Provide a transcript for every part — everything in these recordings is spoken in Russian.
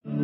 Зураб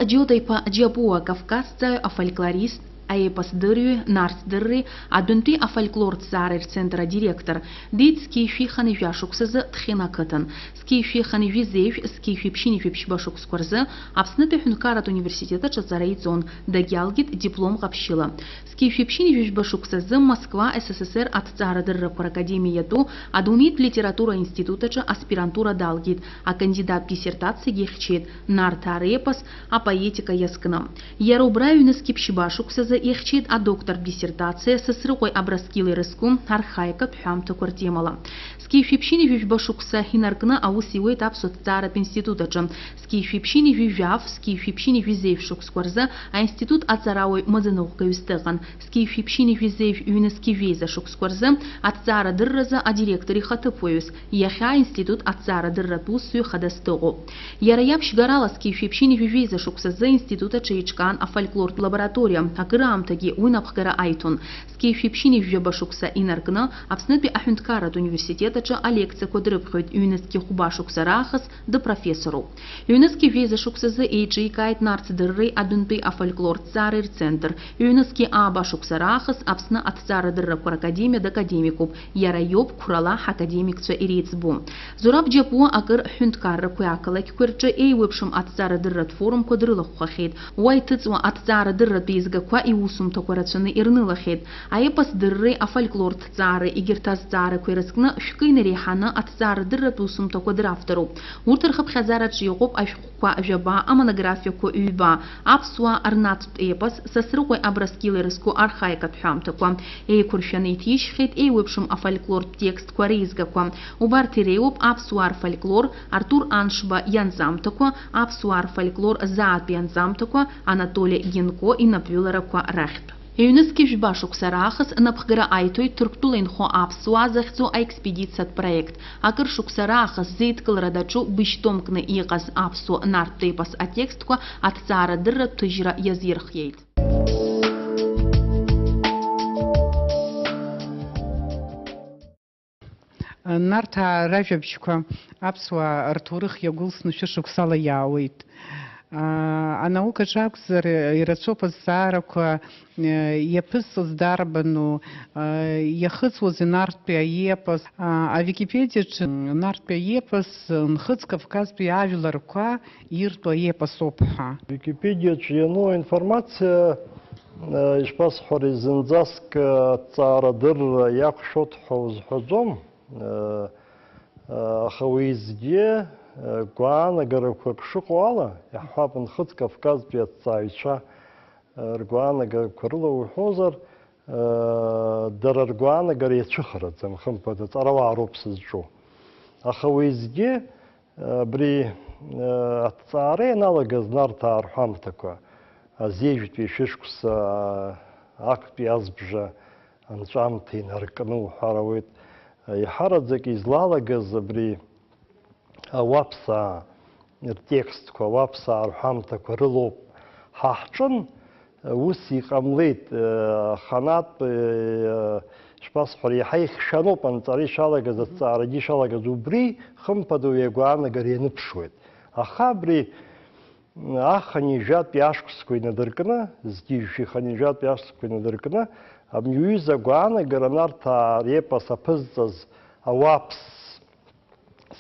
Джотайпа Джапуа Кавказца, фольклорист, Аепас дырю, нарс дыры, адунты фольклор царер центра директор, дит скифи ханивяшуксазы тхинакытын, скифи ханивизев, скифи пшинифипшбашук скорзы, абснеты хюнкарат университета чацарайцон, дагялгит диплом гапшила. Скифи пшинифипшбашуксазы Москва, СССР от цара дыры пар академияту, адумит литература института ча аспирантура далгит, а кандидат диссертации гехчет, нарта арепас, а поэтика яскна. Ярубраю скипшбашуксазы Ихчит, а доктор диссертация со срокой образкилы рыскум архаика пхамта квартемала. Скифипшини вивбашукса хинаркна аусиуэ тапсот царап институтача. Скифипшини вивяв, скифипшини визевшук скорза, а институт ацарауй мазанука юстыган. Скифипшини визев юнески везашук скорза, от цара дырраза, а директоре хатыпоюс. Яхя институт от цара дырратусу хадастогу. Яраябш гарала скифипшини вивезашукса за института чаичкан, а фольклор лаборатория. Амтаги уйнапхгара айтун. Скифипшини вжабашукса инаркна, абснеби ахюнткарат университетача, а лекция кодрыбхует юнески хубашукса рахас да профессору. Юнески везашукса за эйджи кайт нарцдырры адунпи а фольклор царыр центр. Юнески абашукса рахас абсна от цара дыррапкур академия да академикуб. Ярайоб курала академикца ирицбу. Зураб джапуа акыр хюнткарра куякалак курча эйвепшим от цара дыррат форум кодрылах хахет. Уайтыцва от цара дыррат безга ква и усум токурационный ирнылахет, а епас дырры а фольклор цары и гиртаз цары куирскна шкины рехана от цары дыррат усум токудрафтеру. Уртархаб хазарач йогоб ашква жаба а монография ко уйба, апсуа арнат епас сосрукой образкилы рыску архаика пхамтаква, эй куршаны тишхет, эй вепшим а фольклор текст куаризгаква, убартиреуп апсуар фольклор, Артур Аншба янзамтаква, апсуар фольклор заат янзамтаква, Анатолий Генко и Напвюлара рахт. Юнески жбашук сарахас напхгара айтой турктулин хо апсуа захцу а экспедицият проект. Акыршук сарахас зейткал радачу биштомкны иqas апсу нартейпас а текстко от цара дырра тыжра язирхейт. Нарта ражабчко апсуа Артурых ягулсну шишук сала яуит. А наука жакзар ирацопа зарака еписос дарбану яхыцвоз нартпе епас а Википедия нартпе епас нхыц Кавказпе авиларка ирто епас опха. Википедия чьяно информация ишпас хоризонзаск цара дыр якшот хоз хозом хавизде Гуана Гаракуршукуала, Яхапан Худ Кавказ Пиацайча, Ргуана Гаракурлу Хозар, Дараргуана Гарячухара, Замхампада, Арава Рупсджо. Ахавизге при Ацаре аналога знарта Архамтака, Азежит Вишишкус Акпи Азбжа, Анчамти Наркану Харавит, Яхарадзак излалагаз при Вапса текст, вапса архамта крылоп хахчен, уси камлет ханат шпас хорихай шаноп антари шалага за царади шалага зубри хампаду ягуана гарены пшует. Ахабри ахани жат пяшкской надыркана, здижи хани жат пяшкской надыркана, обнюиза гуана гаранарта репа сапыззаз авапс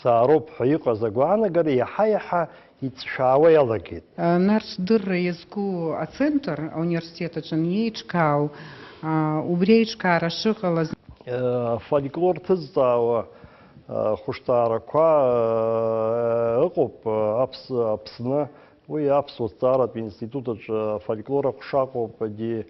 Сароб حقيقة زجوانا قري يحيح يتشاوي يلاقيت. Наш дыр языку центр университета Джаньечкау убрейчка расшихала. Фольклор тызда хуштара ква أقوب أبسنا ويا أبسو صارت بإنستитута фольклора хушаков دي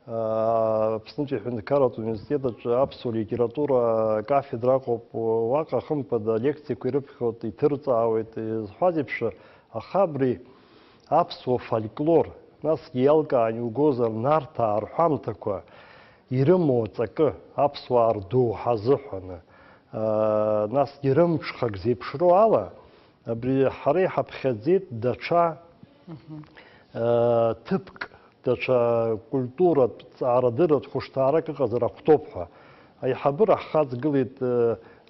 Пснути хюнкарат университета апсу литература кафедра коп вака хампада лекции куирпхот и тырцауит и хвазипша ахабри апсу фольклор нас елка анюгозар нарта архам такое иремо цака апсу арду хазухана нас ирымҽхак зеиԥшроу ала, абри ҳара иҳаԥхьаӡеит даҽа ҭыԥк, даҽа культуратә ҵаарадырратә хәышҭаарак ыҟазар акәтоуп ҳәа. Аиҳабыра ҳхаҵгылеит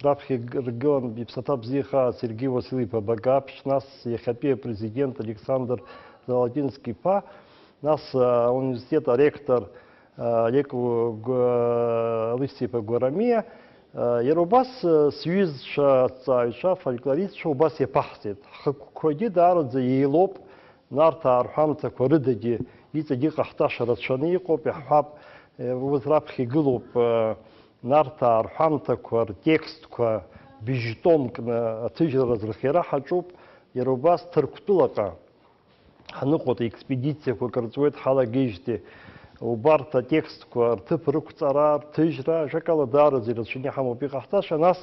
раԥхьа иргылан иԥсаҭа бзиа хаа Сергеи Василий-иԥа Багаԥшь, нас иахьатәи апрезидент Александр Золотински-иԥа, нас ауниверситет аректор Лысти-иԥа Гәарамиа, иара убас сҩызцәа, аҭҵааҩцәа, фольклористцәа убас иаԥаҳҵеит. Ҳхықәқәагьы даараӡа еилоуп, нарҭаа рҳәамҭақәа рыдагьы иҵегь иҟаҳҵаша рацәаны иҟоуп, иаҳҳәап, урҭ раԥхьа игылоуп нарҭаа рҳәамҭақәа, ртекстқәа быжьтомкны аҭыжьра зырхиара ҳаҿуп, иара убас Ҭырқәтәылаҟа ҳныҟәоит, експедициақәак рҵуеит ҳалагеижьҭеи. Убарҭ атекстқәа рҭыԥ рықәҵара, рҭыжьра, ажәакала даараӡа ирацәаны иҳамоуп иҟаҳҵаша, нас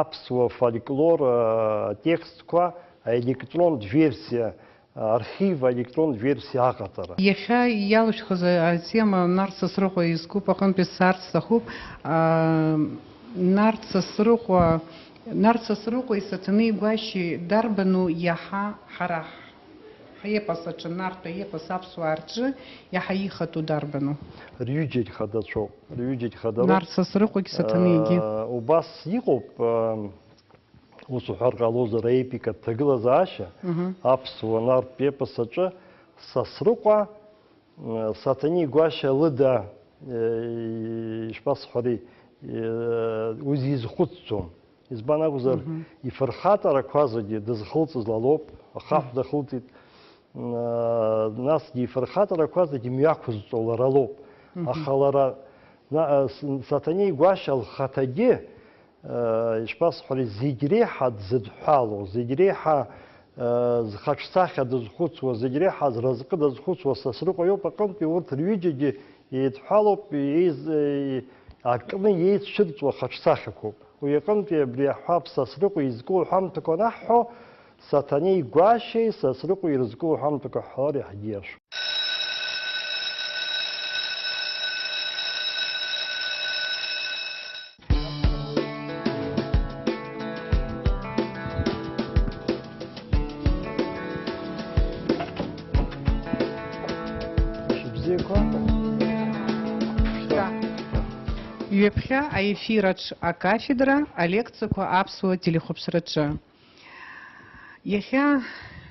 аԥсуа фольклор атекстқәа аелектронтә версиа, архив аелектронтә версиа аҟаҵара. Иахьа иалышәхыз атема Нарҭ Сасрыҟәа изкуп аҟынтәи саарц сҭахуп. Нарҭ Сасрыҟәа исаҭанеи гәашьи дарбану иаҳа ҳара ҳепос аҿы, нарҭтә аепос аԥсуаа рҿы иаҳа ихатәу дарбану? Рҩыџьагь хадацәоуп, рҩыџьагь хадароуп. Нарҭ Сасрыҟәагьы саҭанеигьы. Убас иҟоуп, ус уҳәар ҟалозар, аепикатә ҭагылазаашьа аԥсуа нарҭтә епос аҿы Сасрыҟәа Саҭанеи Гәашьа лыда ишԥасҳәари, узизхәыцӡом. Избан акәзар, ифырхаҵарақәа зегьы дызхылҵыз лалоуп, ахаҳә дахылҵит, насгьы ифырхаҵарақәа зегьы мҩақәызҵо лара лоуп. Аха лара Саҭанеи Гәашьа лхаҭагьы ишԥасҳәари, зегь реиҳа дзыдҳәалоу, зегь реиҳа зхаҿсахьа дызхәыцуа, зегь реиҳа зразҟы дазхәыцуа Сасрыҟәа иоуп. Аҟынтәи урҭ рҩыџьагьы еидҳәалоуп, акны еиццәырҵуа хаҿсахьақәоуп. Уи аҟынтәи абри аҳәап Сасрыҟәа изку ҳәамҭақәа анаҳҳәо, Саҭанеи Гәашьеи Сасрыҟәа ирызку ҳәамҭақәа ҳҳәар иаҳдиашоуп. Ҩаԥхьа аефираҿ акафедра, алекциақәа аԥсуа телехәаԥшраҿы. Иахьа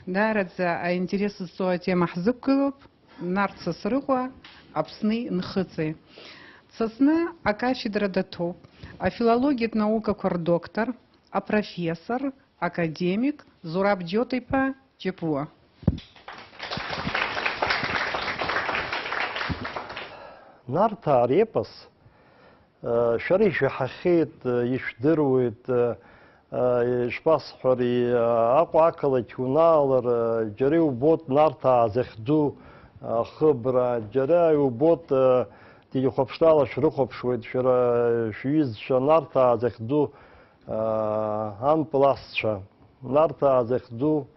даараӡа аинтерес зҵоу атема ҳзықәгылоуп Нарҭ Сасрыҟәа Аԥсни нхыҵи. Дсасны акафедра даҭоуп афилологиатә наукақәа рдоктор, апрофессор, академик Зураб Џьота-иԥа Ҷепуа. Нарҭаа репос шәара ишәаҳахьеит, ишәдыруеит, ишԥасҳәари, Аҟәа ақалақь унаалар, џьара иубоит нарҭаа захьӡу ахыбра, џьара иубоит телехәаԥшрала шәрыхәаԥшуеит, шәара шәҩызцәа нарҭаа захьӡу ампласцәа, нарҭаа захьӡу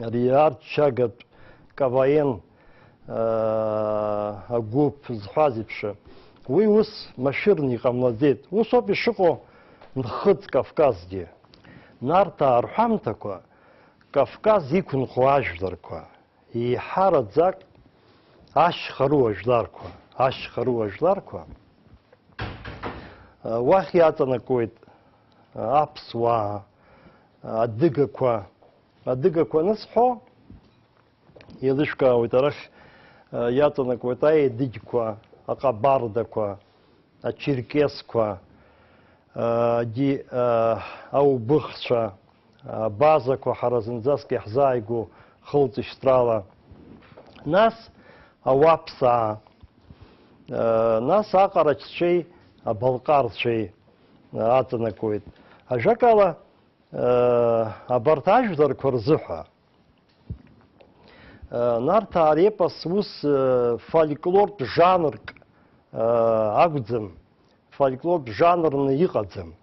ари арччагатә КВН агәыԥ зҳәаз еиԥш. Уи ус машәырны иҟамлаӡеит. Ус ауп ишыҟоу Нхыҵ Кавказгьы. Нарҭаа рҳәамҭақәа Кавказ иқәынхо ажәларқәа, еиҳараӡак ашьхару ажәларқәа, уахь иаҵанакуеит аԥсуаа, адыгақәа анысҳәо, еилышәкаауеит, арахь иаҵанакуеит аедыгьқәа, аҟабардақәа, ачеркесқәа, аубыхцәа, абазақәа ҳара зынӡаск иаҳзааигәоу хылҵышьҭрала, нас ауаԥсаа, нас аҟарачцәеи абалҟарцәеи аҵанакуеит. Ажәакала, абарҭ ажәларқәа рзыҳәа нарҭаа репос ус фольклортә жанрк акәӡам, фольклортә жанрны иҟаӡам.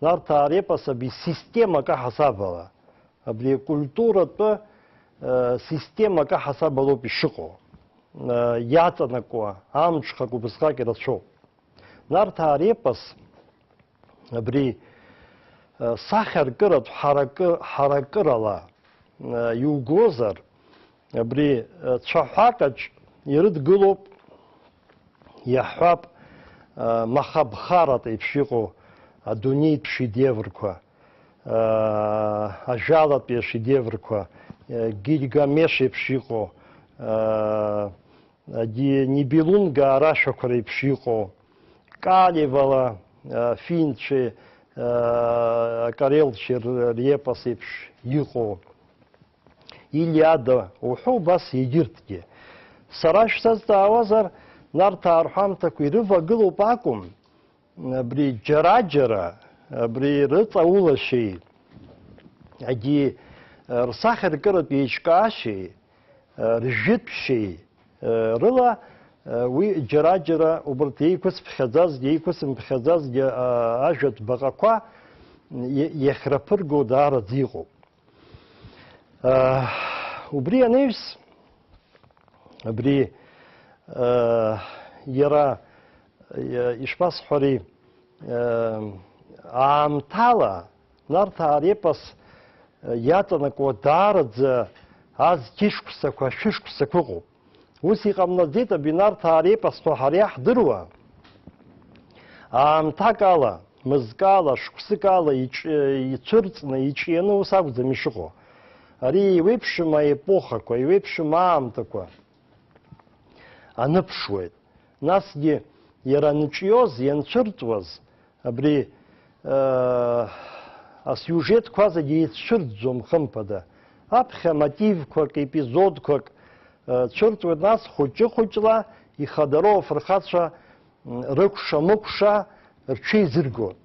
Нарҭаа репос абри системак аҳасабала, абри акультуратәы системак аҳасабалоуп ишыҟоу, иаҵанакуа амҽхак убасҟак ирацәоуп. Нарҭаа репос абри сахаркыратә ҳаракырала иугозар, абри цәаҳәакаҿ ирыдгылоуп, иаҳҳәап, махабхаратә еиԥш иҟоу адунеитә шедеврқәа, ажәалатәи ашедеврқәа, Гильгамеш еиԥш иҟоу, Нибелунга арашәақәа реиԥш иҟоу, Калевала финцәеи карелцәеи репос еиԥш иҟоу, Илиада уҳәоу убас егьырҭгьы. Сара шәсазҵаауазар, нарҭаа рҳәамҭақәа ирывагылоуп акәым, абри џьара-џьара, абри рыҵаулашьеи, рсахьаркыратә еиҿкаашьеи, ржәытәшьеи рыла уи џьара-џьара убарҭ еиқәыцԥхьаӡазгьы, еиқәыцымԥхьаӡазгьы ажәатә баҟақәа иахьраԥырго даараӡа иҟоуп. Убри анаҩс, абри иара ишԥасҳәари, аамҭала нарҭаа репос иаҵанакуа даараӡа азқьышықәсақәа, шәышықәсақәа ыҟоуп. Ус иҟамлаӡеит абри нарҭаа репосқәа ҳара иаҳдыруа, аамҭак ала, мызк ала, шықәсык ала ицәырҵны, иҿианы ус акәӡам ишыҟоу. Ари еиуеиԥшым аепохақәа, еиуеиԥшым аамҭақәа аныԥшуеит. Насгьы иара анҿиоз, ианцәырҵуаз, абри асиужетқәа зегьы еиццәырҵӡом хымԥада. Аԥхьа мотивқәак, епизодқәак цәырҵуеит, нас хәыҷы-хәыҷла ихадароу афырхацәа рыкәша-мыкәша рҽеизыргоит.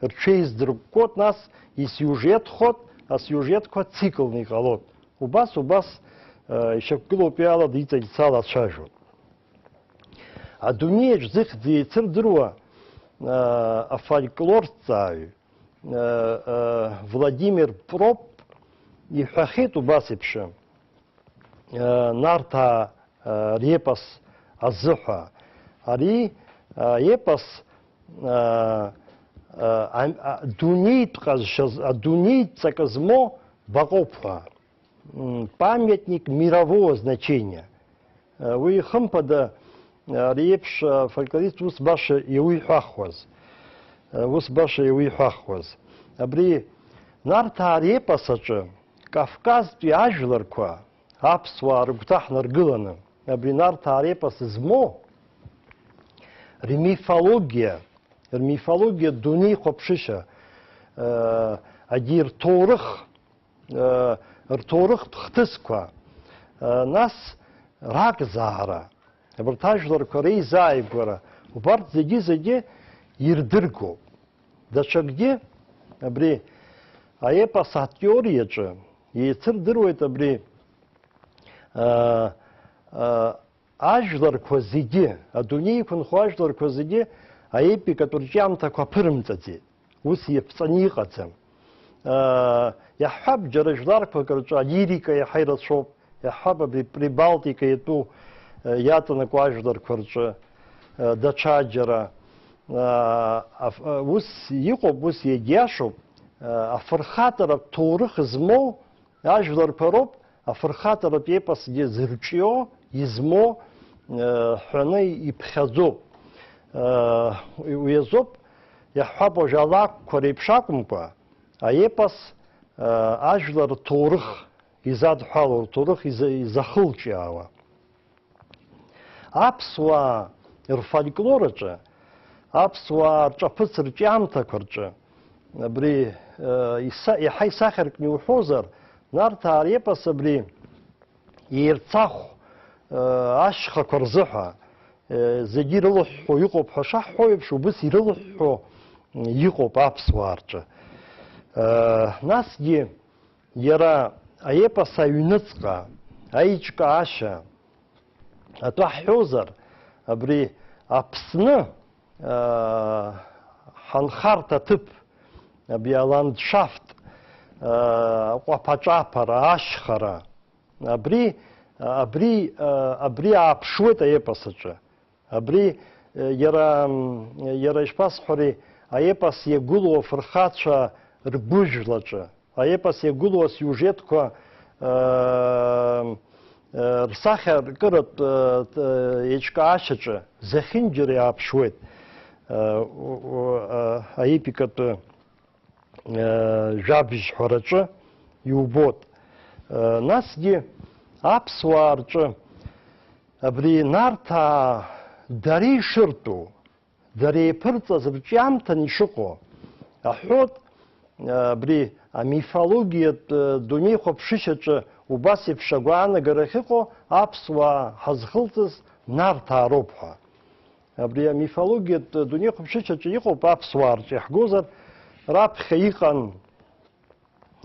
Рҽеиздыркәкәоит, нас исиужетхоит, асиужетқәа циклны иҟалоит. Убас ишьақәгылоуп ала диҵагьцала ацәажәоит. Адунеиаҿ зыхьӡ еицырдыруа афольклорҭҵааҩ Владимир Проп иҳәахьеит убас еиԥш, нарҭаа репос азыҳәа. Ари епос адунеиҵак змоу баҟоуп ҳәа. Памятник мирового значения. Уи хымԥада ари еиԥш фольклорист ус баша иуиҳәахуаз. Абри нарҭаа репос аҿы Кавказтәи ажәларқәа, аԥсуаа рыгәҭа ҳнаргыланы, абри нарҭаа репос змоу рмифологиа дунеихәаԥшышьа, рҭоурыхтә хҭысқәа, нас ракзаара, абарҭ ажәларқәа реизааигәара, убарҭ зегьы ирдыргоуп. Даҽакгьы абри аепос атеориаҿы еицырдыруеит абри ажәларқәа зегьы, адунеи иқәынхо ажәларқәа зегьы аепикатә рҿиамҭақәа ԥырымҵаӡеит. Ус иаԥҵаны иҟаӡам. Иаҳҳәап, џьара жәларқәак рҿы алирика иаҳа ирацәоуп, иаҳҳәап абри прибалтика иатәу иаҵанакуа ажәларқәа рҿы даҽаџьара. Ус иҟоуп, ус иагьиашоуп, афырхаҵаратә ҭоурых змоу ажәларқәа роуп, афырхаҵаратә епосгьы зырҿио, измоу, ҳәаны иԥхьаӡоуп. Уи азоуп иаҳҳәап уажә алакәқәа реиԥш акәымкәа, аепос ажәлар рҭоурых изадҳәало, рҭоурых изахылҿиаауа. Аԥсуаа рфольклораҿы, аԥсуаа рҿаԥыц рҿиамҭақәа рҿы, абри иаҳа исахьаркны иуҳәозар, нарҭаа репос абри еирцахә ашьхақәа рзыҳәа зегьы ирылыҳәҳәо иҟоуп ҳәа шаҳҳәо еиԥш, убыс ирылыҳәҳәо иҟоуп аԥсуаа рҿы. Насгьы иара аепос аҩныҵҟа, аиҿкаашьа атәы ҳҳәозар, абри Аԥсны ҳанхарҭа аҭыԥ, абри аландшафт, аҟәаԥаҿаԥара, ашьхара, абри ааԥшуеит аепос аҿы. Абри иара ишԥасҳәари, аепос иагәылоу афырхацәа ргәыжәлаҿы, аепос иагәылоу асиужетқәа рсахьа ркыратә еиҿкаашьаҿы зехьынџьара иааԥшуеит аепикатә жәабжьҳәараҿы иубот. Насгьы аԥсуаа рҿы абри Нарҭаа дара ишыртәу, дара еиԥырҵаз рҿиамҭан ишыҟоу аҳәот абри амифологиатә дунеихәаԥшышьаҿы убас еиԥш агәаанагара ахьыҟоу аԥсуаа ҳазхылҵыз Нарҭаа роуп ҳәа. Абри амифологиатә дунеихәаԥшышьаҿы иҟоуп аԥсуаа рҿы иаҳгозар, раԥхьа иҟан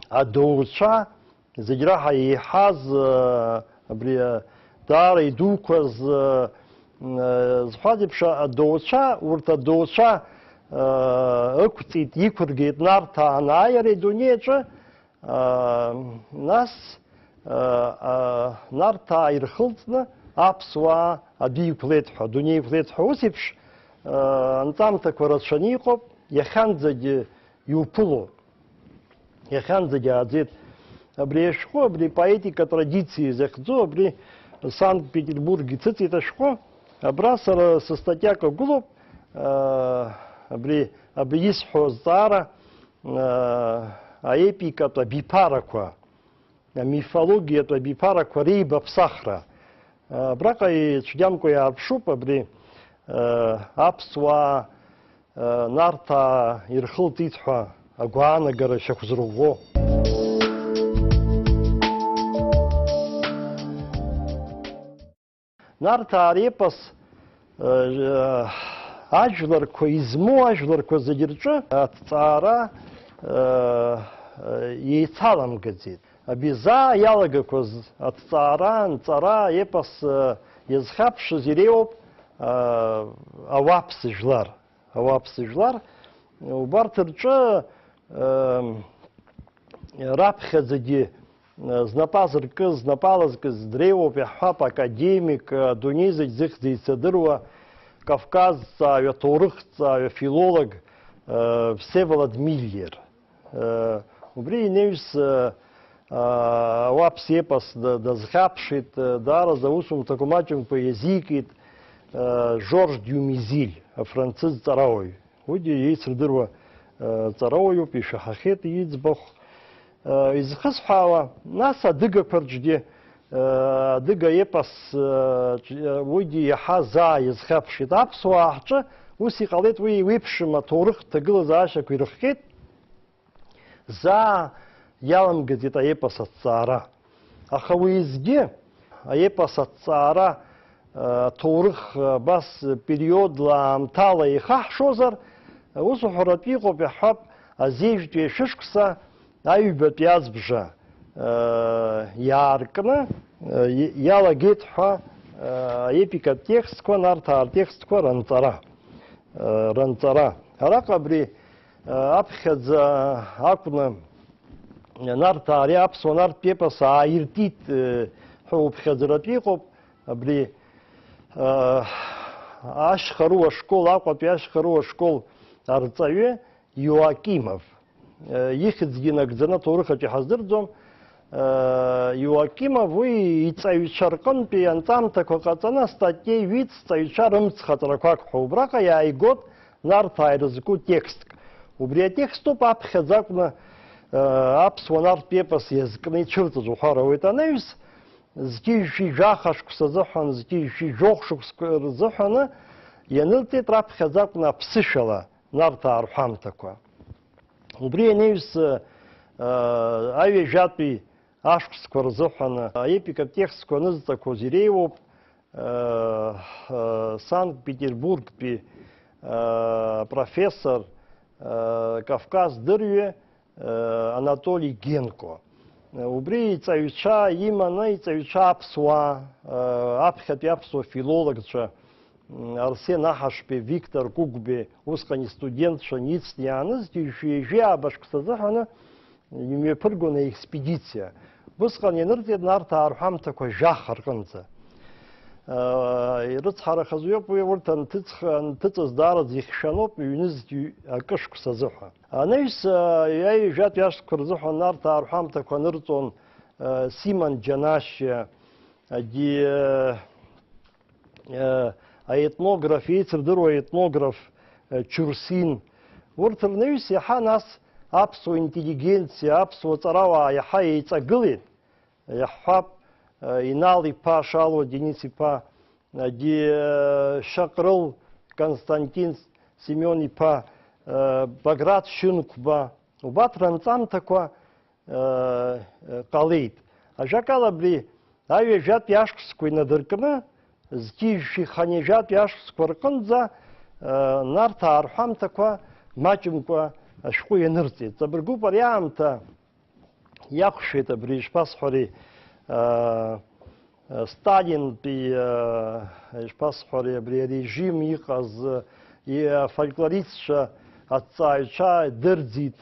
адоуцәа, зегь раҳа еиҳаз абри даара идуқәаз зҳәаз еиԥш адоуцәа, урҭ адоуцәа ықәҵит, иқәыргеит Нарҭаа анааира идунеиаҿы, нас Нарҭаа ирхылҵны аԥсуаа адәы иқәлеит ҳәа, адунеи иқәлеит ҳәа, ус еиԥш анҵамҭақәа рацәаны иҟоуп, иахьанӡагьы иуԥыло, иахьанӡагьы ааӡеит. Абри ашәҟәы, абри поетика традициа захьӡу, абри Санкт-Петербург ицыҵит ашәҟәы, абра сара сыстатиак агәылоуп, абри исҳәо азҵаара аепикатә абиԥарақәа, амифологиатә абиԥарақәа реибаԥсахра. Абраҟа ицәгьамкәа иаарԥшуп абри аԥсуаа Нарҭаа ирхылҵит ҳәа агәаанагара шьақәзырӷәӷәо. Нарҭаа репос ажәларқәа, измоу ажәларқәа зегьы рҿы аҭҵаара еицаламгаӡеит. Абизаа иалагақәаз аҭҵаара, анҵара, епос иазхьаԥшыз иреиуоуп ауаԥс жәлар. Ауаԥс жәлар, убарҭ рҿы раԥхьаӡагьы знапы азыркыз, знапы алазкыз дреиуоуп, иаҳҳәап, академик, адунеи зегь зыхьӡ еицадыруа, кавказҵааҩ, аҭоурыхҭҵааҩ, афилолог Всеволод Миллер. Убри инеиҩс ауаԥс епос дазхьаԥшит, даараӡа аусумҭақәа маҷымкәа иазикит Жорж Дюмизиль, афранцыз ҵарауаҩ. Уигьы еицырдыруа ҵарауаҩуп, ишәаҳахьеит иӡбахә. Изхысҳәаауа, нас адыгақәа рҿгьы, адыга епос уигьы иаҳа заа иазхьаԥшит. Аԥсуаа ҳҿы ус иҟалеит, уи еиԥшым аҭоурыхтә ҭагылазаашьақәа ирыхҟьеит, заа иаламгаӡеит аепос аҭҵаара. Аха уеизгьы аепос аҭҵаара аҭоурых абас периодла, аамҭала ихаҳшозар, усуҳәаратәы иҟоуп, иаҳҳәап, азеижәтәи ашәышықәса аҩбатәи аӡбжа иааркны иалагеит ҳәа аепикатә текстқәа, Нарҭаа ртекстқәа ранҵара. Араҟа абри аԥхьаӡа акәны Нарҭаа ари аԥсуа Нарҭтә епос ааиртит ҳәа уԥхьаӡаратәы иҟоуп. Абри ашьхару ашкол, Аҟәатәи ашьхару ашкол арҵаҩы Иоакимов. Ихьӡгьы нагӡаны аҭоурыхаҿы иҳаздырӡом. Иоакимов уи иҵаҩцәа рҟынтәи анҵамҭақәа ҟаҵаны астатиа иҩит сҵаҩцәа рымцхаҵарақәак ҳәа. Убраҟа иааигот Нарҭаа ирызку текстк. Убри атекстоуп аԥхьаӡа акәны аԥсуа Нарҭтә епос иазкны ицәырҵыз уҳәарауеит. Анаҩс зқьи-жәшәи жәаха шықәса рзыҳәан, зқьи-жәшәи жәохә шықәсқәа рзыҳәаны ианылҵеит раԥхьаӡа акәны аԥсышәала Нарҭаа рҳәамҭақәа. Убри анаҩс аҩажәатәи ашықәсқәа рзыҳәаны аепикатә текстқәа анызҵақәоз иреиуоуп Санкт-Петербургтәи профессор Кавказ дырҩы Анатолий Генко. Убри иҵаҩцәа иманы, иҵаҩцәа аԥсуаа, аԥхьатәи аԥсуа филологцәа Арсен Аҳашбеи, Виктор Кугбеи, усҟан истудентцәа ницны иааныз ҩажәи аабашқәа азыҳәаны имҩаԥыргон аекспедициа. Усҟан ианырҵеит Нарҭаа рҳәамҭақәа жәаха рҟынӡа. ирыцҳарахаз иоуп, уи урҭ анҭыҵыз даараӡа ихьшәаноуп иҩнызгьы акышықәса азыҳәа. Анаҩс иажәатә иашҭақәа рзыҳәа нарҭаа рҳәамҭақәа нырҵон Симон Џьанашьа, аетнограф, еицырдыруа аетнограф Чурсин. Урҭ рнаҩс иаҳа нас аԥсуа интеллигенциа, аԥсуа ҵарауаа иаҳа еиҵагылеит. Иаҳҳәап, Инал-иԥа, Шалуа Денис-иԥа, Шаҟрыл Константин Семион-иԥа, Баграт Шьынқәба, убарҭ ранҵамҭақәа ҟалеит. Ажәакала абри аҩажәатә иашхәцқәа инадыркны, зқьижәшәа иханижәатә иашхәцқәа рҟынӡа нарҭаа рҳәамҭақәа маҷымкәа ашәҟәы ианырҵеит. Ҵабыргуп ари аамҭа иақәшәеит абри ишԥасҳәари Сталинтәи ишԥасҳәари абри арежим иҟаз афольклористцәа аҭҵааҩцәа дырӡит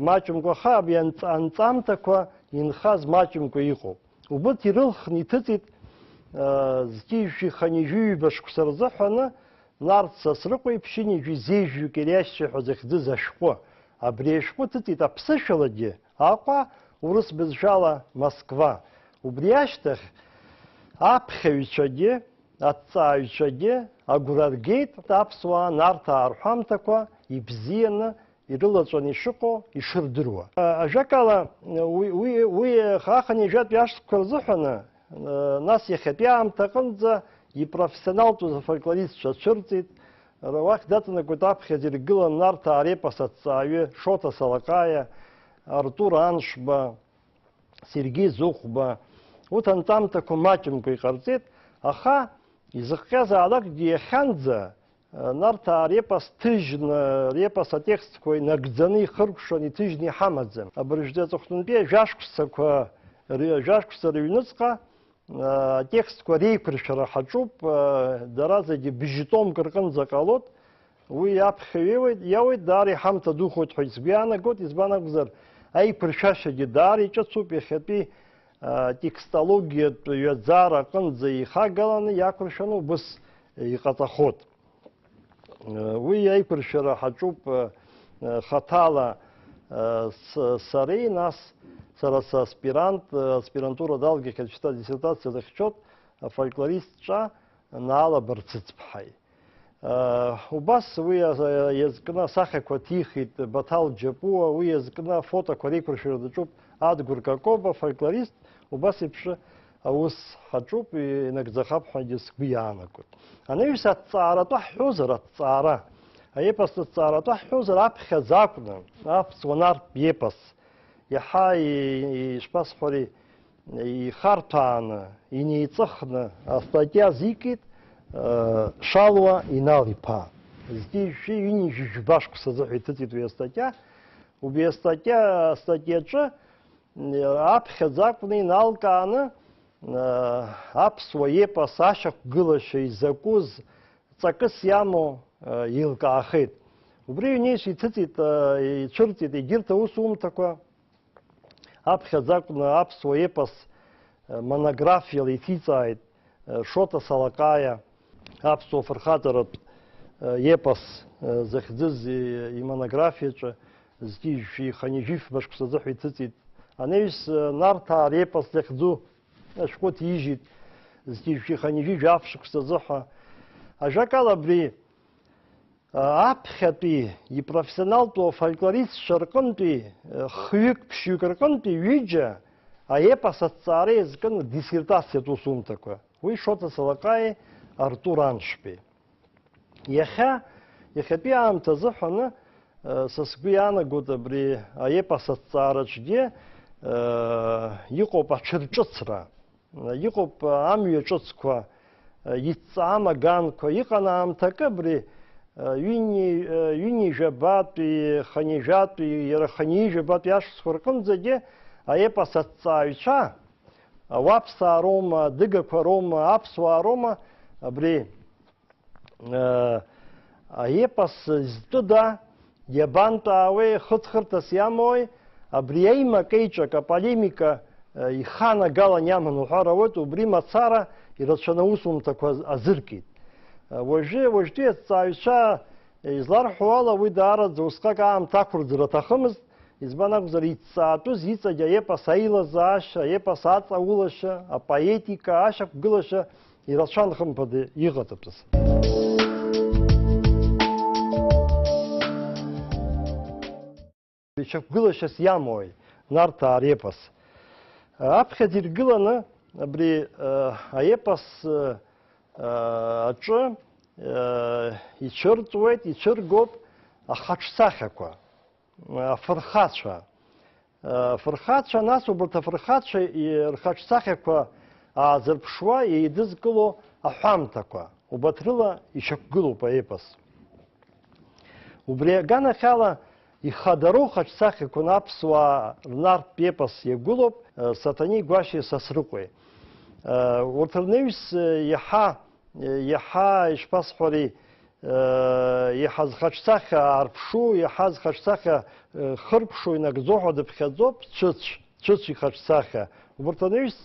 маҷымкәа, аха абри анҵамҭақәа инхаз маҷымкәа иҟоуп. Убырҭ ирылхны иҭыҵит зқьижәшәа иханижәыҩба шықәса рзыҳәаны Нарҭ Сасрыҟәа иԥшьынижәи зеижәҩык ириашьцәа ҳәа захьӡыз ашәҟәы. Абри ашәҟәы ҭыҵит аԥсышәалагьы Аҟәа, урыс бызшәала Москва. Убри ашьҭахь аԥхьаҩцәагьы, аҭҵааҩцәагьы агәра ргеит аԥсуаа нарҭаа рҳәамҭақәа ибзианы ирылаҵәаны ишыҟоу, ишырдыруа. Ажәакала, уи аханижәатә иашҭақәа рзыҳәаны нас иахьатәи аамҭа аҟынӡа ипрофессионалтәыз афольклористцәа цәырҵит. Уахь даҵанакуеит аԥхьаӡа иргылан нарҭаа репос аҭҵааҩы Шоҭа Салаҟаиа, Артур Аншба, Сергеи Зыхәба. Урҭ анҵамҭақәа маҷымкәа иҟарҵеит, аха изыхҟьазаалакгьы иахьанӡа нарҭаа репос ҭыжьны, репос атекстқәа инагӡаны ихыркәшан иҭыжьны иҳамаӡам. Абыржәы аҵыхәтәантәи ажәашықәса рыҩныҵҟа атекстқәа реиқәыршәара ҳаҿуп, дара зегьы бжьтомк рҟынӡа ҟалоит. Уи аԥхьаҩ иауеит, даара иҳамҭа духоит ҳәа сгәы иаанагоит, избан акәзар аиқәыршәашьагьы даара иҿыцуп, иахьатәи текстологиатә ҩаӡара аҟынӡа ихагаланы иақәыршәаны убыс иҟаҵахоит. Уи аиқәыршәара ҳаҿуп хаҭала сареи, нас сара аспирантура далгахьан шьҭа диссертациа захьчот афольклорист ҿа Наала Барцыцԥҳаи. Убас уи иазкны асахьақәа ҭихит Баҭал Џьапуа, уи иазкны афотоқәа реиқәыршәара даҿуп Адгәыр Какоба, фольклорист. Убас еиԥш аус ҳаҿуп, инагӡахап ҳәагьы сгәы иаанагоит. Анаҩс аҭҵааратәы ҳҳәозар, аҭҵаара, аепос аҭҵааратәы ҳҳәозар, аԥхьаӡа акәны, аԥсуа нартә епос иаҳа ишԥасҳәари ихарҭәааны, инеиҵыхны астатиа азикит Шалуа Инал-иԥа. Зқьижәшәа ҩынижәжәба шықәса азыҳәа иҭыҵит уи астатиа. Убри астатиаҿы аԥхьаӡа акәны иналкааны аԥсуа епос ашьақәгылашьа изакәыз ҵакыс иамоу еилкаахеит. Убри ҩнеишьа иҭыҵит, ицәырҵит егьырҭ аусумҭақәа. Аԥхьаӡа акәны аԥсуа епос монографиала иҭиҵааит Шоҭа Салаҟаиа, аԥсуа фырхаҵаратә епос захьӡыз имонографиаҿы зқьижәшәа иханижәыфба шықәса азыҳәа иҭыҵит. Анаҩс нарҭаа репос захьӡу ашәҟәы ҭижьит зқьижәшәа иханижәыжә афшықәса азыҳәа. Ажәакала абри аԥхьатәи ипрофессионалтәу афольклористцәа рҟынтәи хҩык, ԥшьҩык рҟынтәи ҩыџьа аепос аҭҵаара иазкын диссертациатә усумҭақәа. Уи Шоҭа Салаҟаиеи Артур Аншбеи. Иахьатәи аамҭа азыҳәаны са сгәы иаанагоит абри аепос аҭҵаараҿгьы иҟоуп аҽырҿыцра, иҟоуп амҩа ҿыцқәа, иҵҵаам аганқәа, иҟан аамҭакы абри ҩынижәабатәи, ханижәатәи, иара ханижәабатәи ашықәсқәа рҟынӡагьы аепос аҭҵааҩцәа, ауаԥсаа роума, адыгақәа роума, аԥсуаа роума, абри аепос зтәыда иабантәаауеи, хыҵхырҭас иамоуи, абри аимак еиҿак аполемика иханагалан иаман уҳәар ауеит, убри мацара ирацәаны аусумҭақәа азыркит. Уажәтәи аҭҵааҩцәа изларҳәо ала уи даараӡа усҟак аамҭа ақәырӡра аҭахымызт, избан акәзар иҭҵаатәыз иҵегь аепос аилазаашьа, аепос аҵаулашьа, апоетика, ашьақәгылашьа ирацәан хымԥада иҟаҵатәыз. Ишьақәгылашьас иамои Нарҭаа репос. Аԥхьаӡа иргыланы абри аепос аҿы ицәырҵуеит, ицәыргоуп ахаҿсахьақәа, афырхацәа. Афырхацәа, нас убарҭ афырхацәа рхаҿсахьақәа аазырԥшуа еидызкыло аҳәамҭақәа. Убарҭ рыла ишьақәгылоуп аепос. Убри аганахьала ихадароу хаҿсахьақәан аԥсуаа рнартә епос иагәылоуп Сатанеи Гәашьеи Сасрыҟәеи. Урҭ рнаҩс иаҳа ишԥасҳәари, иаҳа зхаҿсахьа аарԥшу, иаҳа зхаҿсахьа хырԥшо инагӡо ҳәа дыԥхьаӡоуп Цәыцә ихаҿсахьа. Убарҭ рнаҩс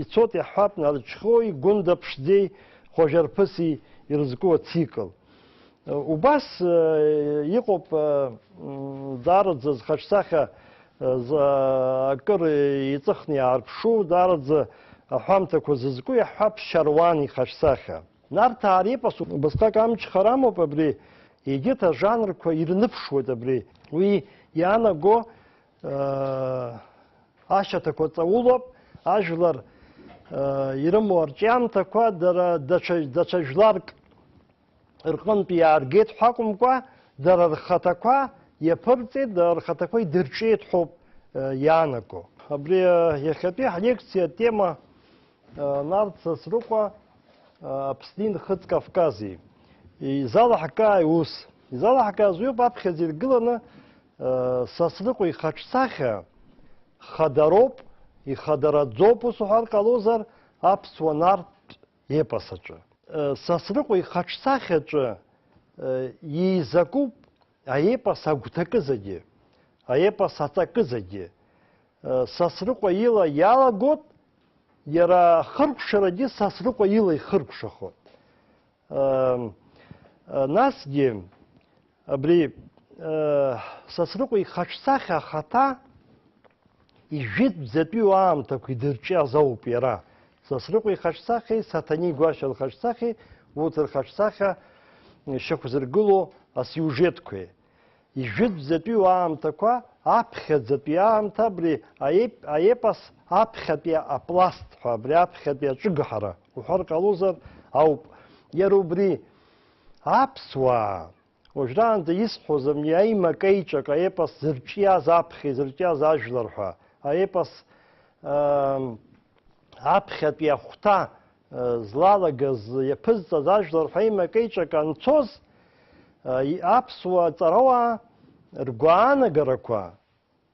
ицоит иаҳҳәап Нарџьхои, Гәында Ԥшӡеи, Хәажьарԥыси ирызку ацикл. Убас иҟоуп даараӡа зхаҿсахьа акыр иҵыхны иаарԥшу, даараӡа аҳәамҭақәа зызку иаҳҳәап Шьаруан ихаҿсахьа. Нарҭаа репос убасҟак амчхара амоуп абри, егьырҭ ажанрқәа ирныԥшуеит абри. Уи иаанаго ашьаҭақәа ҵаулоуп, ажәлар ирымоу арҿиамҭақәа даҽа жәларк рҟынтә иааргеит ҳәа акәымкәа, дара рхаҭақәа иаԥырҵеит, дара рхаҭақәа идырҿиеит ҳәоуп иаанаго. Абри иахьатәи ҳлекциа атема Нарҭ Сасрыҟәа Аԥсни Нхыҵ Кавкази. Изалаҳкаа ус. Изалаҳкааз уиоуп аԥхьаӡа иргыланы Сасрыҟәа ихаҿсахьа хадароуп, ихадараӡоуп ус уҳәар ҟалозар аԥсуа нартә епос аҿы. Сасрыҟәа ихаҿсахьаҿы иеизакуп аепос агәҭакызагьы, аепос аҵакызагьы. Сасрыҟәа ила иалагот, иара ахыркәшарагьы Сасрыҟәа ила ихыркәшахот. Насгьы абри Сасрыҟәа ихаҿсахьа ахаҭа ижәытәӡатәиу аамҭақәа идырҿиаз ауп иара. Сасрыҟәа ихаҿсахьеи, Сатанеи Гәашьа рхаҿсахьеи, урҭ рхаҿсахьа шьақәзыргыло асиужетқәеи. Ижәытәӡатәиу аамҭақәа, аԥхьаӡатәи аамҭа, абри аепос аԥхьатәи апласт ҳәа, абри аԥхьатәи аҿыгҳара уҳәар ҟалозар ауп. Иара убри аԥсуаа уажәраанӡа исҳәоз амни аимакеиҿак аепос зырҿиаз аԥхьа, зырҿиаз ажәлар ҳәа, аепос аԥхьатәи ахәҭа злалагаз иаԥызҵаз ажәлар ҳәа аимакеиҿак анцоз, аԥсуа ҵарауаа ргәаанагарақәа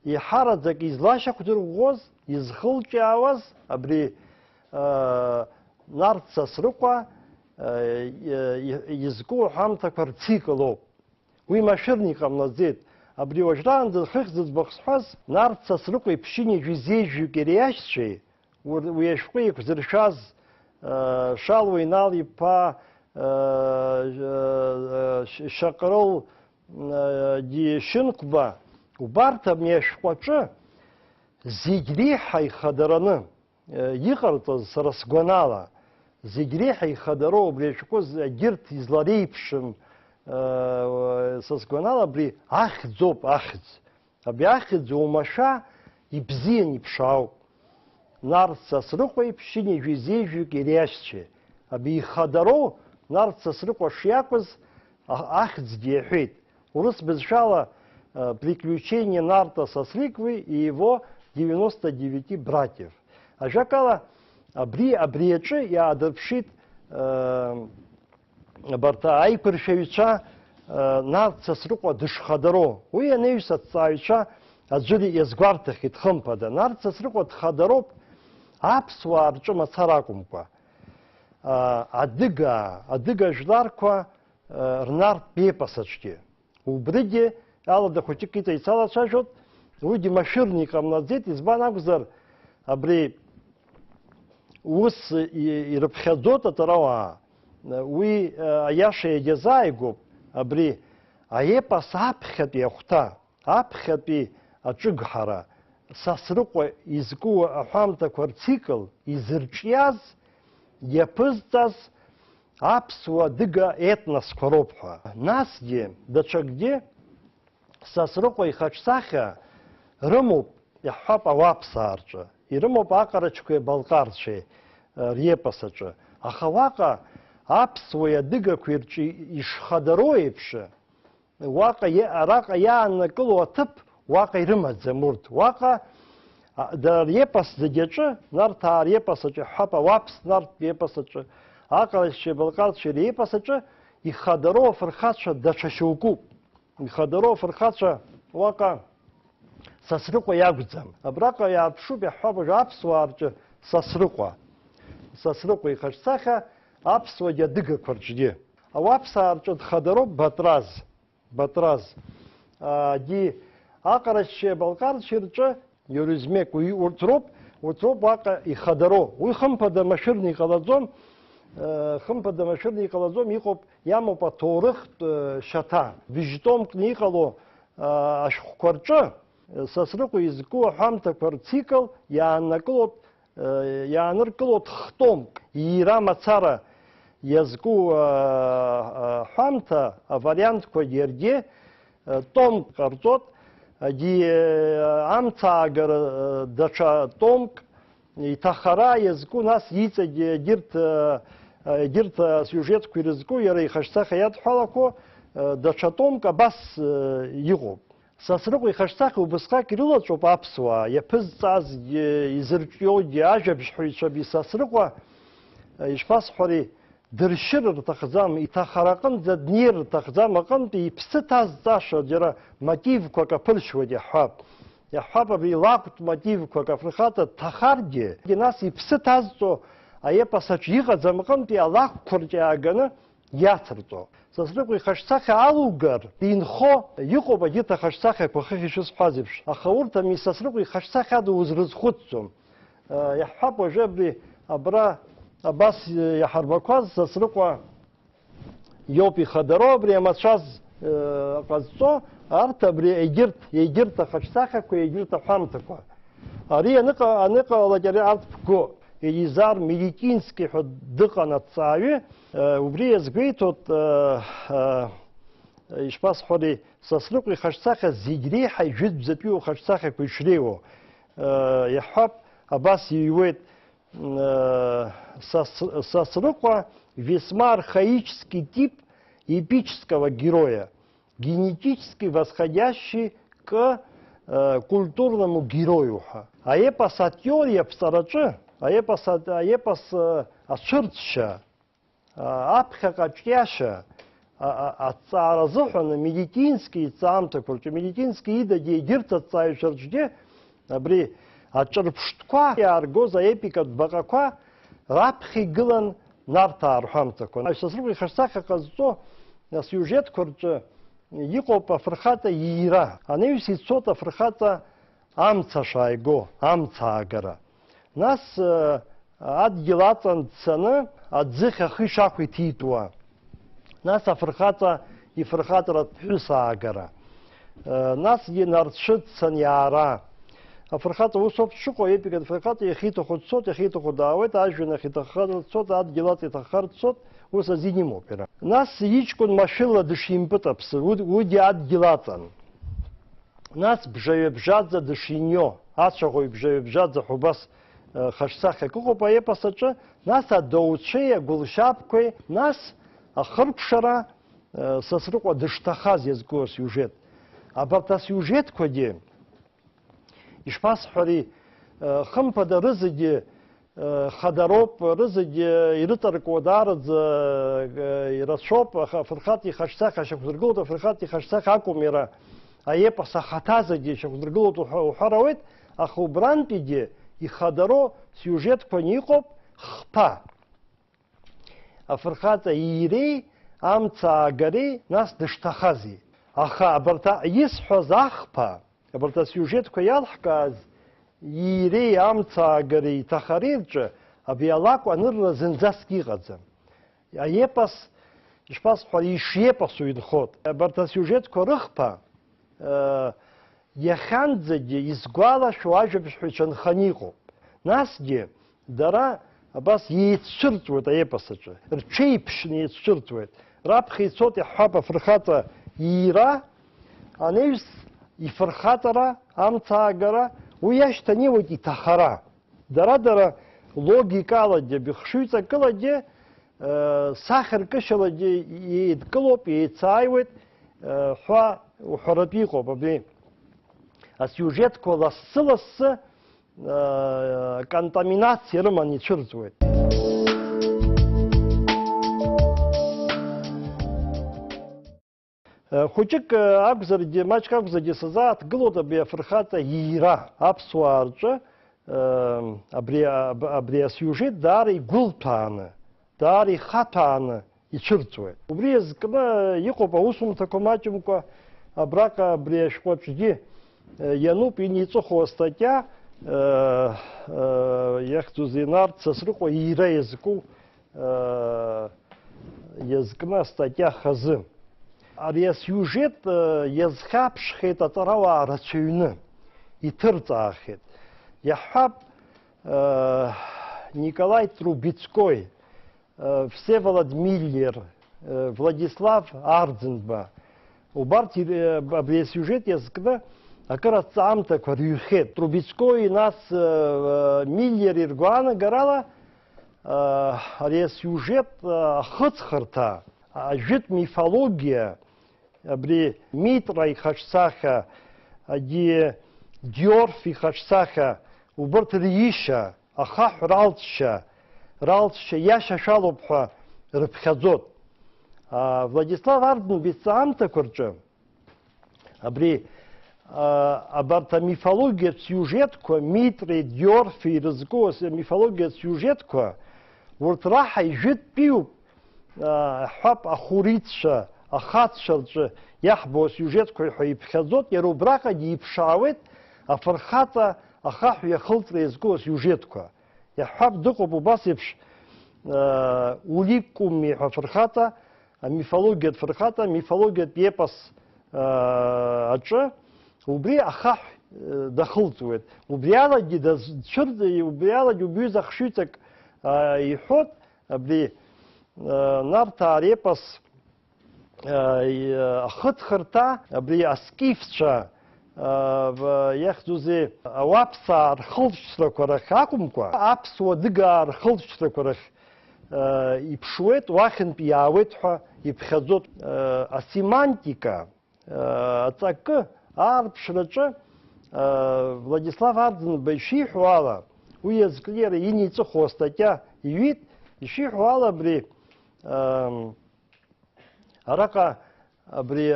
иҳараӡак излашьақәдырӷәӷәоз, изхылҿиаауаз абри Нарҭ Сасрыҟәа изку аҳәамҭақәа рцикл ауп. Уи машәырны иҟамлаӡеит. Абри уажәраанӡа хыхь зыӡбахә сҳәаз Нарҭ Сасрыҟәа иԥшьынҩажәи изеижәҩык ириашьцәеи, уи ашәҟәы иқәзыршәаз Шалуа Инал-иԥа, Шьаҟрыл Шьынқәба, убарҭ абни ашәҟәаҿы зегь реиҳа ихадараны иҟарҵаз сара сгәанала, зегь реиҳа ихадароу абри ашәҟәы егьырҭ излареиԥшым са сгәанала абри ахьӡоуп, ахьӡ. Абри ахьӡ оумашәа ибзиан иԥшаауп. Нарҭ Сасрыҟәа иԥшьынҩажәи изеижәҩык ириашьцәеи. Абри ихадароу Нарҭ Сасрыҟәа шиакәыз ахьӡгьы иаҳәеит. Урыс бызшәала «Приключения Нарта Сасрыҟәи и его 99 братьев». Ажәакала, абри аҿы иаадырԥшит абарҭ аиқәыршәаҩцәа Нарҭ Сасрыҟәа дышхадароу. Уи анаҩс аҭҵааҩцәа аӡәыр иазгәарҭахьеит хымԥада. Нарҭ Сасрыҟәа дхадароуп аԥсуаа рҿы мацара акәымкәа. Адыга жәларқәа рнартә епос аҿгьы. Убригьы алада хәыҷык иҵаицалацәажәот, уигьы машәырны иҟамлаӡеит, избан акәзар абри ус ирыԥхьаӡоит атарауаа. Уи аиаша иагьазааигәоуп абри аепос аԥхьатәи ахәҭа, аԥхьатәи аҿыгҳара, Сасрыҟәа изку аҳәамҭақәа рцикл изырҿиаз, иаԥызҵаз аԥсуа адыга етносқәа роуп ҳәа. Насгьы, даҽакгьы Сасрыҟәа ихаҿсахьа рымоуп, иаҳҳәап ауааԥсаарҿы, ирымоуп аҟарачқәеи абалҟарцәеи репосаҿы. Аха уаҟа аԥсуеи адыгақәеи рҿы ишхадароу еиԥш, араҟа иааннакыло аҭыԥ уаҟа ирымаӡам урҭ. Уаҟа репос зегьы аҿы, нарҭаа репосаҿы, иаҳҳәап ауааԥс нартә репосаҿы, аҟарачқәеи абалҟарцәеи репосаҿы ихадароу афырхацәа даҽа шьоукуп. Ихадароу афырхацәа уаҟа Сасрыҟәа иакәӡам. Абраҟа иааԥшуп, иаҳҳәап аԥсуаа рҿы Сасрыҟәа. Сасрыҟәа ихаҿсахьа аԥсуагьы адыгақәа рҿгьы. Ауааԥсаа рҿы дхадароуп Батраз. Батраз. Аҟарачқәеи абалҟарцәеи рҿы Иоризмек, урҭ роуп уаҟа ихадароу. Уи хымԥада машәырны иҟалаӡом. Хымԥада машәырны иҟалаӡом, иамоуп аҭоурыхтә шьаҭа. Быжьтомкны иҟало ашәҟәқәа рҿы Сасрыҟәа изку аҳәамҭақәа рцикл иааныркылоит хтомк. Иира мацара иазку аҳәамҭа авариантқәагьы иаргьы томк ҟарҵоит. Амцаагара даҽа томк иҭахара иазку, нас иҵегь егьырҭ асиужетқәа ирызку, иара ихаҿсахьа иадҳәалақәо даҽа томк абас иҟоуп. Сасрыҟәа ихаҿсахьа убысҟак ирылаҵәоуп аԥсуаа, иаԥызҵазгьы, изырҿиоугьы ажәабжьҳәаҩцәагьы Сасрыҟәа ишԥасҳәари, дыршьыр рҭахӡам, иҭахара аҟынӡа днеир рҭахӡам, аҟынтәи иԥсы ҭазҵаша џьара мотивқәак аԥыршьуеит иаҳҳәап. Иаҳҳәап абри лакәтә мотивқәак афырхаҵа дҭахаргьы, нас иԥсы ҭазҵо аепосаҿы иҟаӡам аҟынтәи алакәқәа рҿы иааганы иацырҵо. Сасрыҟәа ихаҿсахьа алугар, инхо иҟоуп агьырҭ ахаҿсахьақәа хыхь ишысҳәаз еиԥш. Аха урҭ ами Сасрыҟәа ихаҿсахьа ада узрызхәыцӡом. Иаҳҳәап уажәы абра абас иаҳарбақәаз Сасрыҟәа иоуп ихадароу, абри амацәаз ҟазҵо, арҭ абри егьырҭ ахаҿсахьақәа, егьырҭ аҳәамҭақәа. Ари аныҟалалак арҭ бго, Елизар Меликински ҳәа дыҟан аҭҵааҩы, убри иазгәеиҭоит ишԥасҳәари, Сасрыҟәа ихаҿсахьа зегь реиҳа ижәытәӡатәиу ахаҿсахьақәа ишреиуоу. Иаҳҳәап, абас иҩуеит, Сасрыҟәа весьма архаический тип эпического героя, генетически восходящий к культурному герою. А эпос о теории аԥҵараҿы, аепос ацәырҵшьа, аԥхьаҟа аҿиашьа, аҭҵаара азыҳәан Меликински иҵаамҭақәа рҿы, Меликински идагьы егьырҭ аҭҵааҩцәа рҿгьы абри аҿырԥштәқәа иааргоз аепикатә баҟақәа раԥхьа игылан нарҭаа рҳәамҭақәа. Сасрыҟәа ихаҿсахьа ҟазҵо асиужетқәа рҿы иҟоуп афырхаҵа иира. Анаҩс ицоит афырхаҵа амца шааиго, амцаагара. Нас адгьыл аҵан дцаны аӡыхь ахы ишақәу иҭитуа. Нас афырхаҵа ифырхаҵаратә ԥҳәыс аагара. Насгьы нарцәы дцан иаара. Афырхаҵа ус ауп дшыҟоу, аепикатә фырхаҵа иахьиҭаху дцоит, иахьиҭаху даауеит, ажәҩан ахь иҭаххар дцоит, адгьыл аҵа иҭаххар дцоит, ус азин имоуп иара. Нас иҷкәын машәырла дышимпыҵаԥсыр, уигьы адгьыл аҵан. Нас бжаҩабжаӡа дышинио, ацәаӷәаҩ бжаҩабжаӡа ҳәа убас хаҿсахьак ыҟоуп аепос аҿы, нас адоуцәеи агәылшьапқәеи, нас ахыркәшара Сасрыҟәа дышҭахаз иазку асиужет. Абарҭ асиужетқәагьы ишԥасҳәари, хымԥада рызегьы хадароуп, рызегьы ирыҵаркуа даараӡа ирацәоуп, афырхаҵа ихаҿсахьа шьақәзыргылоит, афырхаҵа ихаҿсахьа акәым иара аепос ахаҭа зегьы шьақәзыргылоит уҳәар ауеит, аха убрантәигьы ихадароу сиужетқәаны иҟоуп хԥа. Афырхаҵа ииреи, амцаагареи, нас дышҭахази. Аха абарҭ исҳәаз ахԥа, абарҭ асиужетқәа иалҳкааз ииреи, амцаагареи, иҭахареи рҿы абри алакә анырра зынӡаск иҟаӡам. Аепос, ишԥасҳәара, ишепосу инхоит. Абарҭ асиужетқәа рыхԥа иахьанӡагьы изгәалашәо ажәабжьҳәаҩцәа нханы иҟоуп. Насгьы дара абас иеицәырҵуеит аепос аҿы, рҽеиԥшны иеицәырҵуеит. Раԥхьа ицоит иаҳҳәап афырхаҵа иира, анеҩс ифырхаҵара, амцаагара, уи иашьҭанеиуеит иҭахара. Дара логикалагьы, быхшыҩҵакылагьы, сахьаркышьалагьы еидкылоуп, еицааиуеит ҳәа уҳәаратәы иҟоуп. Абри асиужетқәа лассы-лассы контаминациа рыманы ицәырҵуеит. Хәыҷык акәзаргьы, маҷк акәзаргьы сазааҭгылоит абри афырхаҵа иира аԥсуаа рҿы абри асиужет даара игәылҭәааны, даара ихаҭәааны ицәырҵуеит. Убри иазкны иҟоуп аусумҭақәа маҷымкәа абраҟа абри ашәҟәаҿгьы иануп иниҵыху астатиа иахьӡузеи Нарҭ Сасрыҟәа иира иазкны астатиа хазы. Ари асиужет иазхьаԥшхеит аҵарауаа рацәаҩны, иҭырҵаахеит. Иаҳҳәап Николай Трубецкой, Всеволод Миллер, Владислав Арӡынба. Убарҭ абри асиужет иазкны акыр аҭҵаамҭақәа рыҩхеит. Трубецкой нас Миллер иргәаанагарала ари асиужет ахыҵхырҭа, ажәытә мифологиа, абри Митра ихаҿсахьа, Диорф ихаҿсахьа, убарҭ ришьа, ахаҳә ралҵшьа иашьашәалоуп ҳәа рыԥхьаӡоит. Владислав Арӡынба иҭҵаамҭақәа рҿы абри абарҭ амифологиатә сиужетқәа, Митреи, Диорфи ирызку амифологиатә сиужетқәа, урҭ раҳа ижәытәтәиуп. Ҳәап ахуриццәа, ахаццәа рҿы иаҳбо асиужетқәа ҳәа иԥхьаӡоит, иара убраҟагьы иԥшаауеит афырхаҵа ахаҳә иахылҵра иазку асиужетқәа. Иаҳҳәап дыҟоуп убас еиԥш Уликкуми ҳәа фырхаҵа, амифологиатә фырхаҵа, мифологиатә епос аҿы убри ахаҳә дахылҵуеит. Убри алагьы убҩыза хшыҩҵак иҳәоит, абри Нарҭаа репос ахыҵхырҭа, абри аскифцәа иахьӡузеи ауаԥсаа рхылҵшьҭрақәа рахь акәымкәа, аԥсуа дыгаа рхылҵшьҭрақәа рахь иԥшуеит, уахьынтә иаауеит ҳәа иԥхьаӡоит. Асемантика, аҵакы аарԥшраҿы Владислав Арӡынба ишиҳәо ала, уи иазкны иара иниҵыху астатиа иҩит, ишиҳәо ала абри араҟа абри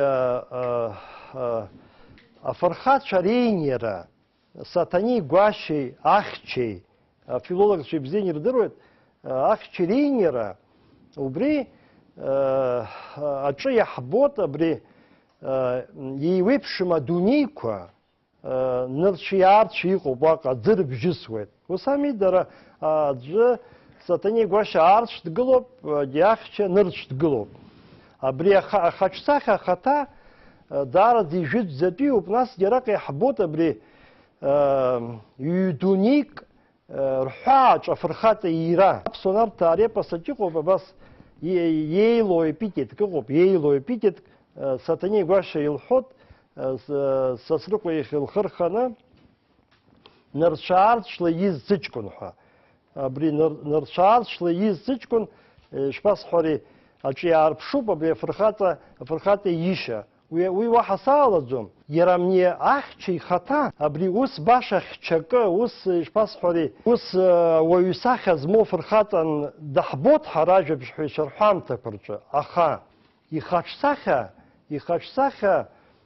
афырхацәа реиниара, Саҭанеи Гәашьеи, Ахьчеи, афилологцәа ибзианы ирдыруеит, Ахьчеи реиниара, убри аҿы иаҳбоит абри еиуеиԥшым адунеиқәа нырцәи аарцәи иҟоуп уаҟа, аӡы рыбжьысуеит. Ус ами, дара аӡәы Саҭанеи Гәашьа аарцә дгылоуп, Ахьча нырцә дгылоуп. Абри ахаҿсахьа ахаҭа даараӡа ижәытәӡатәиуп, насгьы араҟа иаҳбоит абри ҩ-дунеик рҳәааҿ афырхаҵа иира. Аԥсуа Нарҭаа репосаҿ иҟоуп абас иеилоу епитетк ыҟоуп, иеилоу епитетк Саҭанеи Гәашьа илҳәоит, Сасрыҟәа илхырханы нырцә-аарцәла из сыҷкәын ҳәа. Абри нырцә-аарцәла из сыҷкәын ишԥасҳәари, аҿы иаарԥшуп абри афырхаҵа ишьа. Уи уаҳа саалаӡом. Иара амни ахьча ихаҭа, абри ус баша хьчакы, ус ишԥасҳәари, ус уаҩ сахьа змоу фырхаҵан даҳбоит ҳара ажәабжьҳәаҩцәа рҳәамҭақәа рҿы. Аха ихаҿсахьа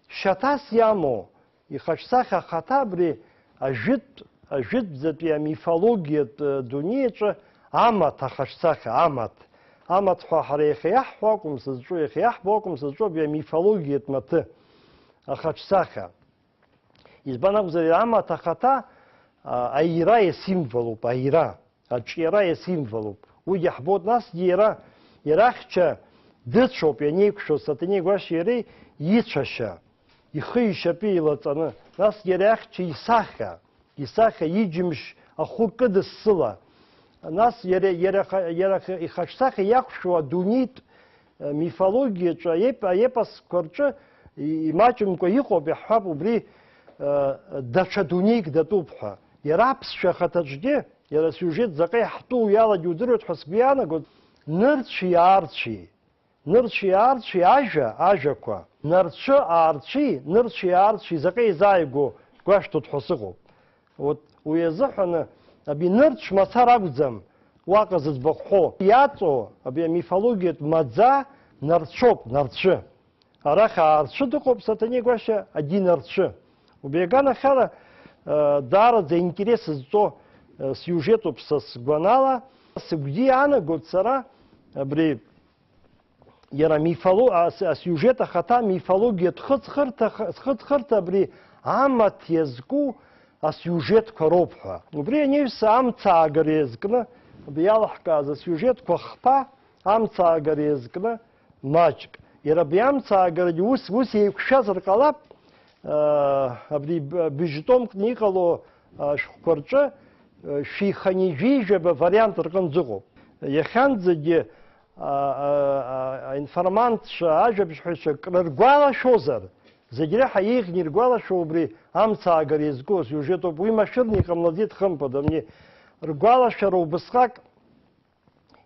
шьаҭас иамоу, ихаҿсахьа ахаҭа абри ажәытәӡатәи амифологиатә дунеиаҿы амаҭ ахаҿсахьа, амаҭ ҳәа ҳара иахьа иаҳҳәо акәым сызҿу, иахьа иаҳбо акәым сызҿу абри амифологиатә маҭы ахаҿсахьа. Избан акәзар, амаҭ ахаҭа аира иасимволуп, аира. аҿиара иасимволуп. Уи иаҳбоит, насгьы иара ирахьча дыцәоуп ианеиқәшәо Саҭанеи Гәашьа иареи ицәашьа, ихы ишьапы илаҵаны, насгьы иара иахьча исахьа иџьымшь ахәы кыдыссыла, нас иара ихаҿсахьа иақәшәо адунеитә мифологиаҿы аепосқәа рҿы имаҷымкәа иҟоуп, иаҳҳәап, убри даҽа дунеик датәуп ҳәа. Иара аԥсшәа ахаҭаҿгьы, иара асиужет заҟа иаҳтәу иалагьы удыруеит ҳәа сгәы иаанагоит, нырцәи аарцәи ажәақәа, нырцәи аарцәи заҟа изааигәо гәашәҭоит ҳәа сыҟоуп. Уи азыҳәаны аби нырцә мацар акәӡам уаҟа зыӡбахә ҳәо. Иаҵоу аби амифологиатә маӡа нарцәоуп, нарцәы. Арахь аарцәы дыҟоуп Саҭанеи Гәашьа адинарцәы. Убри аганахьала даараӡа интерес зҵо сиужетуп са сгәанала, сыгәгьы иаанагоит сара абри иара асиужет ахаҭа мифологиатә хыҵхырҭа абри амаҭ иазку асиужетқәа роуп ҳәа. Убри аниаҩса амцаагара иазкны, абри иалаҳкааз асиужетқәа хԥа амцаагара иазкны маҷк. Иара абри амцаагарагьы ус еиқәшәазар ҟалап, абри быжьтомкны иҟало ашәҟәқәа рҿы шәиханижәижәаба вариант рҟынӡа ыҟоуп. Иахьанӡагьы аинформантцәа, ажәабжьҳәаҩцәа крыргәалашәозар, зегь реиҳа еиӷьны иргәалашәо убри амцаагара иазку асиужетоуп. Уи машәырны иҟамлаӡеит хымԥада, ргәалашәара убысҟак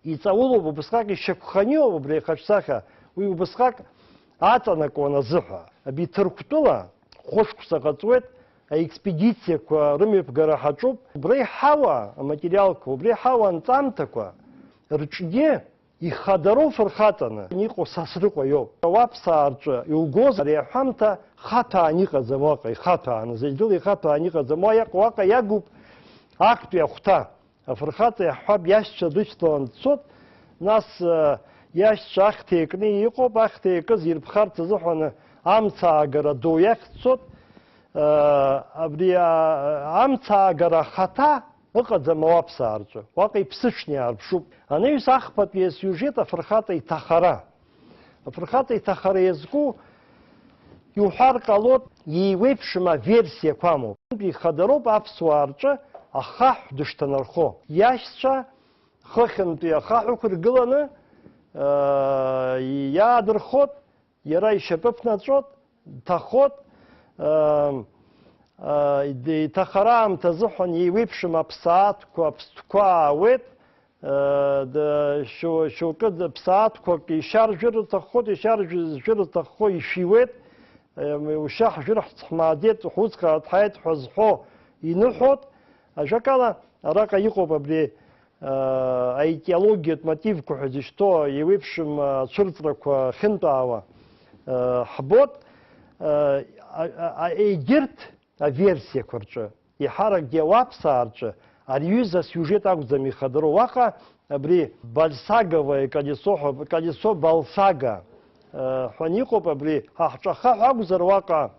иҵаулоуп, убысҟак ишьақәханиоуп убри ихаҿсахьа, уи убысҟак аҵанакуан азыҳәа. Аби Ҭырқәтәыла хәышықәса ҟаҵуеит, аекспедициақәа рымҩаԥгара ҳаҿуп. Убри иҳауа аматериалқәа, убри иҳауа анҵамҭақәа рҿгьы ихадароу фырхаҵаны иҟоу Сасрыҟәа иоуп. Ауаԥсаа рҿы иугоз ари аҳәамҭа хаҭәаан иҟаӡам уаҟа, ихаҭәаан, зегьдыла ихаҭәаан иҟаӡам. Уаҟа иагуп актәи ахәҭа. Афырхаҵа иаҳҳәап, иашьцәа дрышьҭалан дцот, нас иашьцәа ахьҭа иакны иҟоуп, ахьҭа иакыз ирԥхарц азыҳәаны амцаагара ду иахь дцот. Абри амцаагара ахаҭа ыҟаӡам ауаԥсаа рҿы. Уаҟа иԥсыҽны иаарԥшуп. Анаҩс ахԥатәи асиужет афырхаҵа иҭахара. Афырхаҵа иҭахара иазку иуҳәар ҟалоит, иеиуеиԥшым аверсиақәа амоуп. Ихадароуп аԥсуаа рҿы ахаҳә дышҭанархо. Иашьцәа хыхьынтәи ахаҳәқәа ргыланы иаадырхот, иара ишьапы ԥнаҵәот, дҭахот, иҭахара аамҭа азыҳәан иеиуеиԥшым аԥсаатәқәа, аԥстәқәа аауеит, шьоукы ԥсаатәқәак ишьаржәыр рҭаххот, ишьаржәыр рҭаххо ишәиуеит, ушьаҳжәыр ҳцҳмаадеит, хәыцҟа дҳаит ҳәа зҳәо иныҳәот. Ажәакала, араҟа иҟоуп абри аетиологиатә мотивқәа ҳәа зышьҭоу иеиуеиԥшым ацәырҵрақәа хьынтәаауа ҳбот. Егьырҭ аверсиақәа рҿы, иҳаракгьы ауаԥсаа рҿы, ари аҩыза асиужет акәӡам ихадароу. Уаҟа абри Бальсаговое колесо Балсага ҳәан иҟоуп, абри ҳаҳҿахаҳә акәзар уаҟа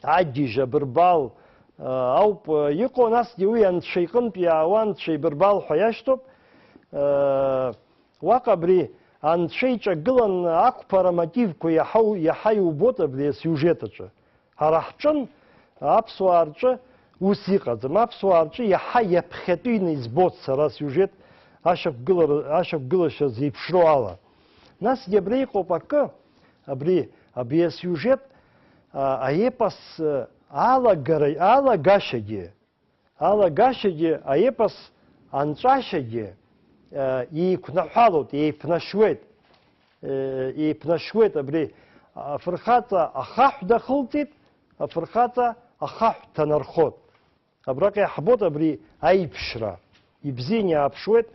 аџьыжь, абырбал ауп иҟоу, насгьы уи анцәа иҟынтә иаауа анцәа ибырбал ҳәа иашьҭоуп. Уаҟа абри анцәа иҿагылан ақәԥара мотивқәа иаҳа иубот абри асиужет аҿы. Ҳара ҳҿын аԥсуаа рҿы ус иҟаӡам. Аԥсуаа рҿы иаҳа иаԥхьатәины избот сара асиужет ашьақәгылашьа зеиԥшроу ала. Насгьы абри иҟоуп акы, абри асиужет аепос алагашьагьы, аепос анҵәашьагьы еиқәнаҳәалоит, еиԥнашьуеит. Абри афырхаҵа ахаҳә дахылҵит, афырхаҵа ахаҳә ҭанархот. Абраҟа иаҳбот абри аиԥшра, ибзианы иааԥшуеит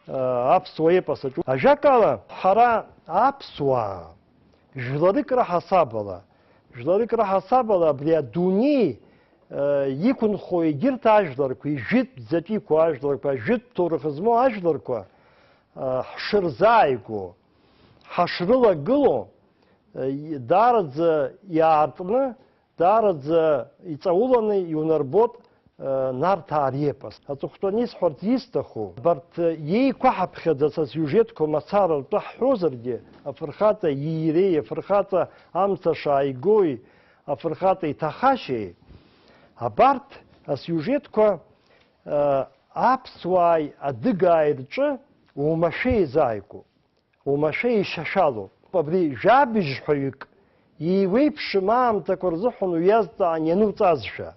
аԥсуа епос аҿы. Ажәакала, ҳара аԥсуаа жәларык раҳасабала абри адунеи иқәынхо егьырҭ ажәларқәа, ижәытә бзатәиқәа ажәларқәа, ажәытә ҭоурых змоу ажәларқәа ҳшырзааиго, ҳашрылагыло, даараӡа иаартны, даараӡа иҵауланы иунарбот Нарҭаа репос. Аҵыхәтәаны исҳәарц исҭаху, абарҭ иеиқәаҳаԥхьаӡа асиужетқәа мацара ртәы ҳҳәозаргьы, афырхаҵа ииреи, афырхаҵа амца шааигои, афырхаҵа иҭахашьеи, абарҭ асиужетқәа аԥсуааи адыгааи рҿы оумашәа еизааигәоуп, оумашәа еишьашәалоуп. Абри жәабжьҳәаҩык иеиуеиԥшым аамҭақәа рзыҳәан уиазҵаан иануҵазшәа.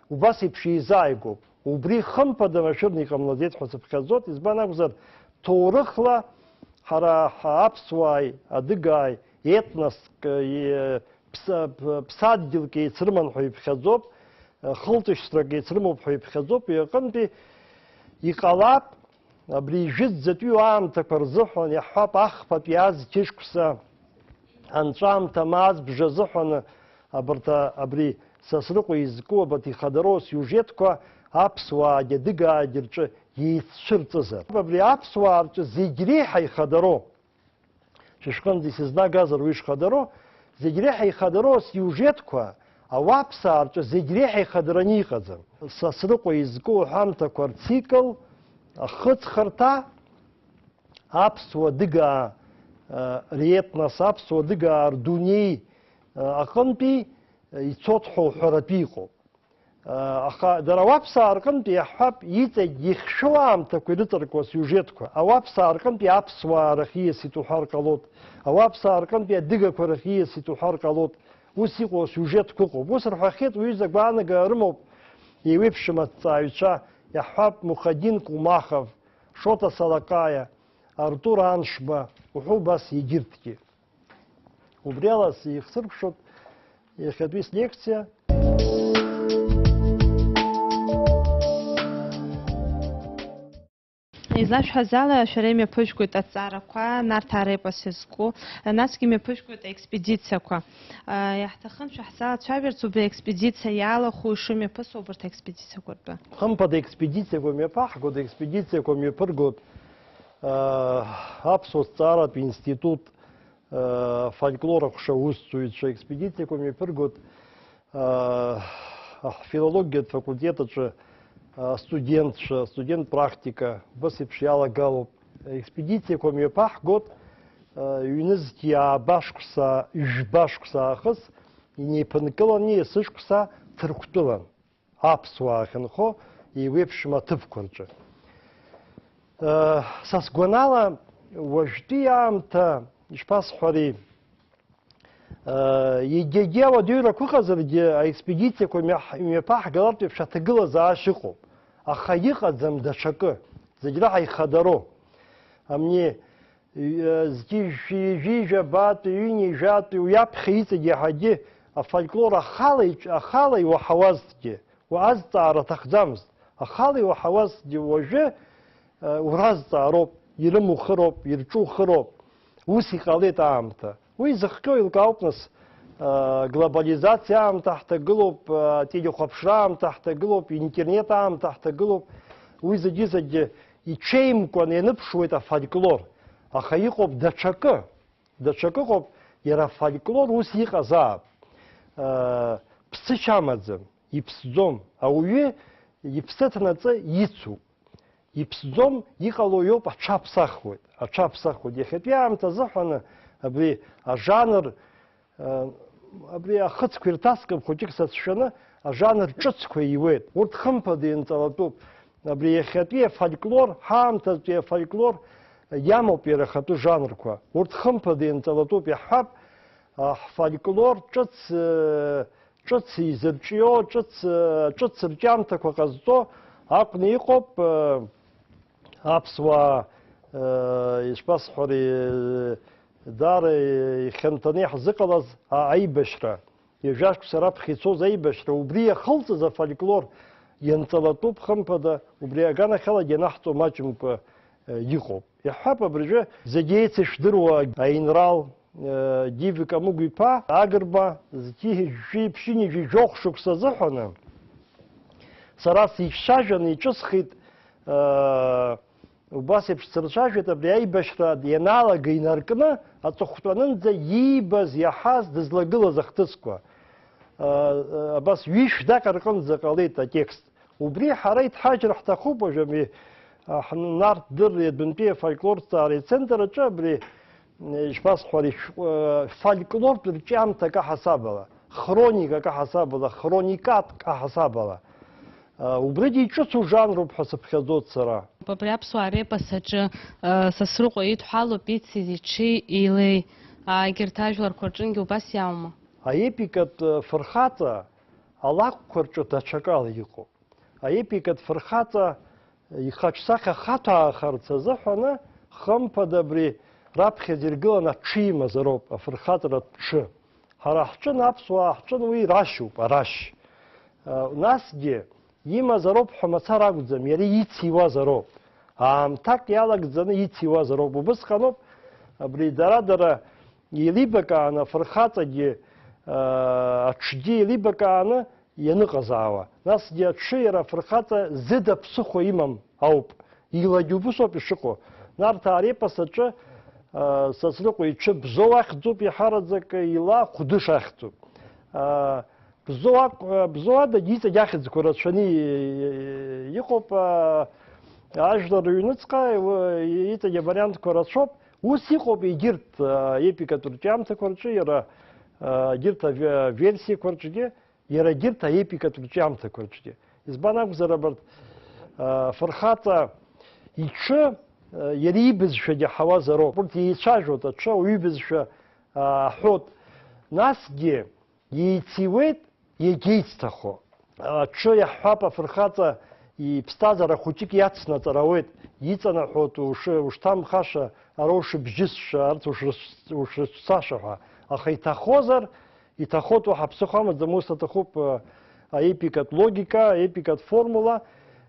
Убас еиԥш еизааигәоуп. Убри хымԥада машәырны иҟамлаӡеит ҳәа сыԥхьаӡоит, избан акәзар, ҭоурыхла ҳара аԥсуааи, адыгааи, етноск, ԥсадгьылк еицрыман ҳәа иԥхьаӡоуп, хылҵышьҭрак еицрымоуп ҳәа иԥхьаӡоуп, иҟынтәи иҟалап, абри ижәытәӡатәиу аамҭақәа рзыҳәан иаҳҳәап ахԥатәи аз ҭышқәса анҵәамҭа маазбжа азыҳәаны абри Сасрыҟәа изку абарҭ ихадароу асиужетқәа аԥсуаагьы адыгаагьы рҿы еиццәырҵызар. Абри аԥсуаа рҿы зегь реиҳа ихадароу, шьыжьҟынӡа исызнагазар уи ишхадароу, зегь реиҳа ихадароу асиужетқәа ауааԥсаа рҿы зегь реиҳа ихадараны иҟаӡам. Сасрыҟәа изку аҳәамҭақәа рцикл, ахыҵхырҭа, аԥсуа адыгаа ретнос, аԥсуа адыгаа рдунеи аҟынтәи ицоит ҳәа уҳәаратәы иҟоуп. Аха дара ауааԥсаа рҟынтәи иаҳҳәап иҵегь ихьшәоу аамҭақәа ирыҵаркуа асиужетқәа. Ауааԥсаа рҟынтәи аԥсуаа рахь ииасит уҳәар ҟалоит. Ауааԥсаа рҟынтәи адыгақәа рахь ииасит уҳәар ҟалоит. Ус иҟоу асиужетқәа ыҟоуп. Ус рҳәахьеит уҩыза гәаанагара рымоуп еиуеиԥшым аҭҵааҩцәа, иаҳҳәап Мухаддин Кумахов, Шота Салакаиа, Артур Аншба, уҳәоу убас егьырҭгьы. Убри ала сихсыркәшоит иахьатәи слекциа. Излашәҳәаз ала шәара имҩаԥыжәгоит аҭҵаарақәа Нарҭаа репос иазку, насгьы имҩаԥыжәгоит аекспедициақәа. Иаҳҭахын шәаҳзалацәажәарц убри аекспедициа иалахәу ишымҩаԥысуа убарҭ аекспедициақәа ртәы. Хымԥада аекспедициақәа мҩаԥаҳгоит, аекспедициақәа мҩаԥыргоит аԥсуа зҵааратә институт фольклор ахәша аусзуҩцәа, аекспедициақәа мҩаԥыргоит афилологиатә факультет аҿы студентцәа, студент практика, убас еиԥш иалагалоуп. Аекспедициақәа мҩаԥаҳгоит ҩнызқьи аабашықәса, ижәбашықәса аахыс инеиԥынкыланы есышықәса ҭырқәтәылан аԥсуаа ахьынхо еиуеиԥшым аҭыԥқәа рҿы. Са сгәанала уажәтәи аамҭа ишԥасҳәари, егьагьы ауадаҩрақәа ыҟазаргьы аекспедициақәа мҩаԥаҳгалартә еиԥш аҭагылазаашьа ыҟоуп. Аха иҟаӡам даҽакы, зегь раҳа ихадароу. Амни зқьи-жәабатәи, ҩынеи-жәатәи, уиаԥхьа иҵегь иаҳагьы афольклор ахала иуаҳауазҭгьы, азҵаара аҭахӡамызт. Ахала иуаҳауазҭгьы уажәы уразҵаароуп, ирымухыроуп, ирҿухыроуп. Ус иҟалеит аамҭа. Уи зыхҟьо илкаауп нас глобализациа аамҭа ҳҭагылоуп, телехәаԥшра аамҭа ҳҭагылоуп, интернет аамҭа ҳҭагылоуп. Уи зегьы иҽеимкәан ианыԥшуеит афольклор. Аха иҟоуп даҽакы. Даҽакы ыҟоуп, иара афольклор ус иҟазаап. Ԥсышьа амаӡам, иԥсӡом. Ауаҩы иԥсы ҭнаҵы ицуп. Иԥсӡом, иҟало иоуп, аҽаԥсахуеит. Аҽаԥсахуеит. Иахьатәи аамҭа азыҳәаны абри ажанр, абри ахыцқәа ирҭаскып хәыҷык сацәшәаны, ажанр ҿыцқәа иуеит. Урҭ хымԥада инҵалатәуп. Абри иахьатәи афольклор, ҳаамҭатәи афольклор иамоуп иара ахатәы жанрқәа. Урҭ хымԥада инҵалатәуп. Иаҳҳәап, ҳфольклор ҿыц изырҿио, ҿыц рҿиамҭақәа ҟазҵо аҟны иҟоуп аԥсуаа, ишԥасҳәари, даара ихьанҭаны иаҳзыҟалаз аибашьра, ҩажәашықәса раԥхьа ицоз аибашьра, убри иахылҵыз афольклор ианҵалатәуп хымԥада, убри аганахьалагьы ианаҳҵо маҷымкәа иҟоуп. Иаҳҳәап, абыржәы зегьы еицышәдыруа аинрал Дивик Амыгә-иԥа Агрба зқьи ԥшьынижәи жәохә шықәса азыҳәаны сара сицәцәажәаны иҿысхит, убас еиԥш сырцәажәеит, абри аибашьра ианалага инаркны аҵыхәтәанынӡа иибаз, иаҳаз, дызлагылаз ахҭысқәа. بس ويش ذاك الرقم زقاليت التكست وبري حريت حاجة رح تخوبه جميع نار دري بنبيه فولكلور تاري سنتر جبري إيش حوري فولكلور برجعم تكا حسابه خرونيكا كحسابه خرونيكات كحسابه وبريدي شو жанру بحسب خدوت صراحة. Попряпсу арепасаҿы Сасрыҟәа идҳәалоуп ицыз-иҽи еилеи егьырҭ ажәларқәа рҿынгьы убас иаума? Аепикатә фырхаҵа алакәқәа рҿы даҽакала иҟоуп. Аепикатә фырхаҵа ихаҿсахьа хаҭәаахарц азыҳәаны хымԥада абри раԥхьаӡа иргыланы аҽы имазароуп, афырхаҵаратә ҽы. Ҳара ҳҿын аԥсуаа ҳҿын уи рашьуп, арашь. Насгьы имазароуп ҳәа мацара акәӡам, иара ициуазароуп. Аамҭак иалагӡаны ициуазароуп. Убысҟаноуп абри дара еилибакааны афырхаҵагьы аҽгьы еилибакааны ианыҟазаауа. Насгьы аҽы иара афырхаҵа зыда ԥсыхәа имам ауп. Илагьы убыс ауп ишыҟоу. Нарҭаа репос аҿы Сасрыҟәа иҽы бзоу ахьӡуп иҳараӡак, ила хәдыш ахьӡуп. Бзоу ада иҵегь ахьӡқәа рацәаны иҟоуп, ажәлар рыҩныҵҟа иҵегь авариантқәа рацәоуп. Ус иҟоуп егьырҭ аепикатә рҿиамҭақәа рҿы, иара егьырҭ аверсиақәа рҿгьы, иара егьырҭ аепикатә рҿиамҭақәа рҿгьы. Избан акәзар абарҭ фырхаҵа иҽы иара ибызшәагьы ҳауазароуп. Урҭ еицәажәоит, аҽы уибызшәа аҳәоит. Насгьы иеициуеит иагьеицҭахо. Аҽы иаҳҳәап афырхаҵа иԥсҭазаара хәыҷык иацнаҵарауеит, иҵанаҳәоит ушҭамхаша, ара ушыбжьысша, арҭ ушрыцәцаша ҳәа. Аха иҭахоит уаҳа ԥсыхәа амаӡам, ус аҭахуп аепикатә логика, аепикатә формула,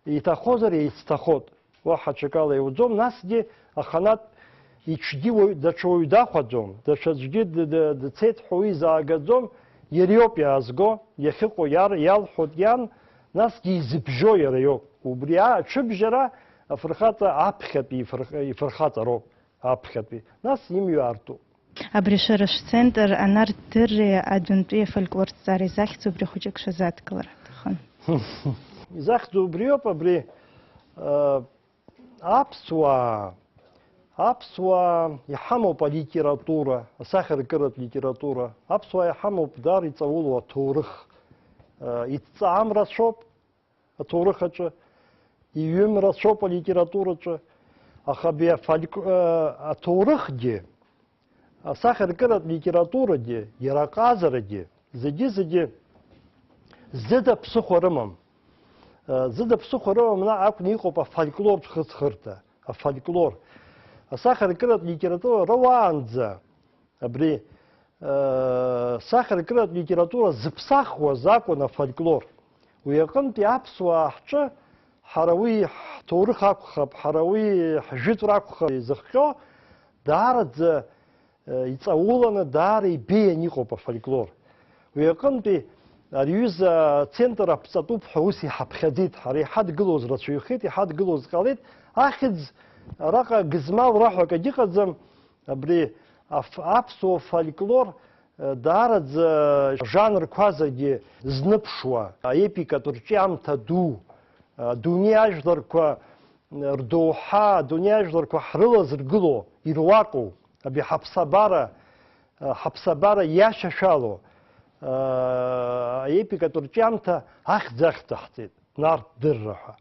иҭахозар еицҭахоит. Уаҳа ҽакала иуӡом, насгьы аханатә иҽгьы даҽа уаҩ дахәаӡом, даҽаӡәгьы дцеит ҳәа уи изаагаӡом, иара иоуп иаазго, иахьыҟоу иалҳәоит иан, насгьы изыбжьо иара иоуп. Убри аҽыбжьара афырхаҵа аԥхьатәи ифырхаҵароуп, аԥхьатәи. Нас имҩа артуп. Абри шәара шәцентр анардырреи адәынтәи афольклорҭҵаареи захьӡу убри хәыҷык шәазадкылар аҭахын. Изахьӡу убриоуп, абри аԥсуаа иҳамоуп алитература, асахьаркыратә литература. Аԥсуаа иҳамоуп дар иҵаулоу аҭоурых. Иҭҵаам рацәоуп аҭоурых аҿы, иҩым рацәоуп алитератураҿы. Аха аҭоурыхгьы, асахьаркыратә литературагьы, иара аҟазарагьы, зегьы зыда ԥсыхәа рымам. Зыда ԥсыхәа рымам акәны иҟоуп афольклортә хыҵхырҭа, афольклор. Асахьаркыратә литература рауаанӡа абри сахьаркыратә литература зыԥсахуаз акәын афольклор. Уи аҟынтәи аԥсуаа ҳҿы ҳара уи ҳҭоурых акәхап, ҳара уи ҳжәытәра акәхап изыхҟьо, даараӡа иҵауланы, даара ибеиан иҟоуп афольклор. Уи аҟынтәи ариҩыза центр аԥҵатәуп ҳәа ус иҳаԥхьаӡеит, ҳара иҳадгылоз рацәаҩхеит, иҳадгылоз ҟалеит. Ахьӡ араҟа гызмал раҳәак агьыҟаӡам, абри аԥсуа фольклор даараӡа жанрқәазагьы зныԥшуа, аепикатә рҿиамҭа ду, адунеи ажәларқәа рдоуҳа, адунеи ажәларқәа ҳрылазыргыло, ируакуп, абри ҳаԥсабара иашьашәало аепикатә рҿиамҭа ахьӡ ахьҭаҳҵеит, нартдырра ҳәа.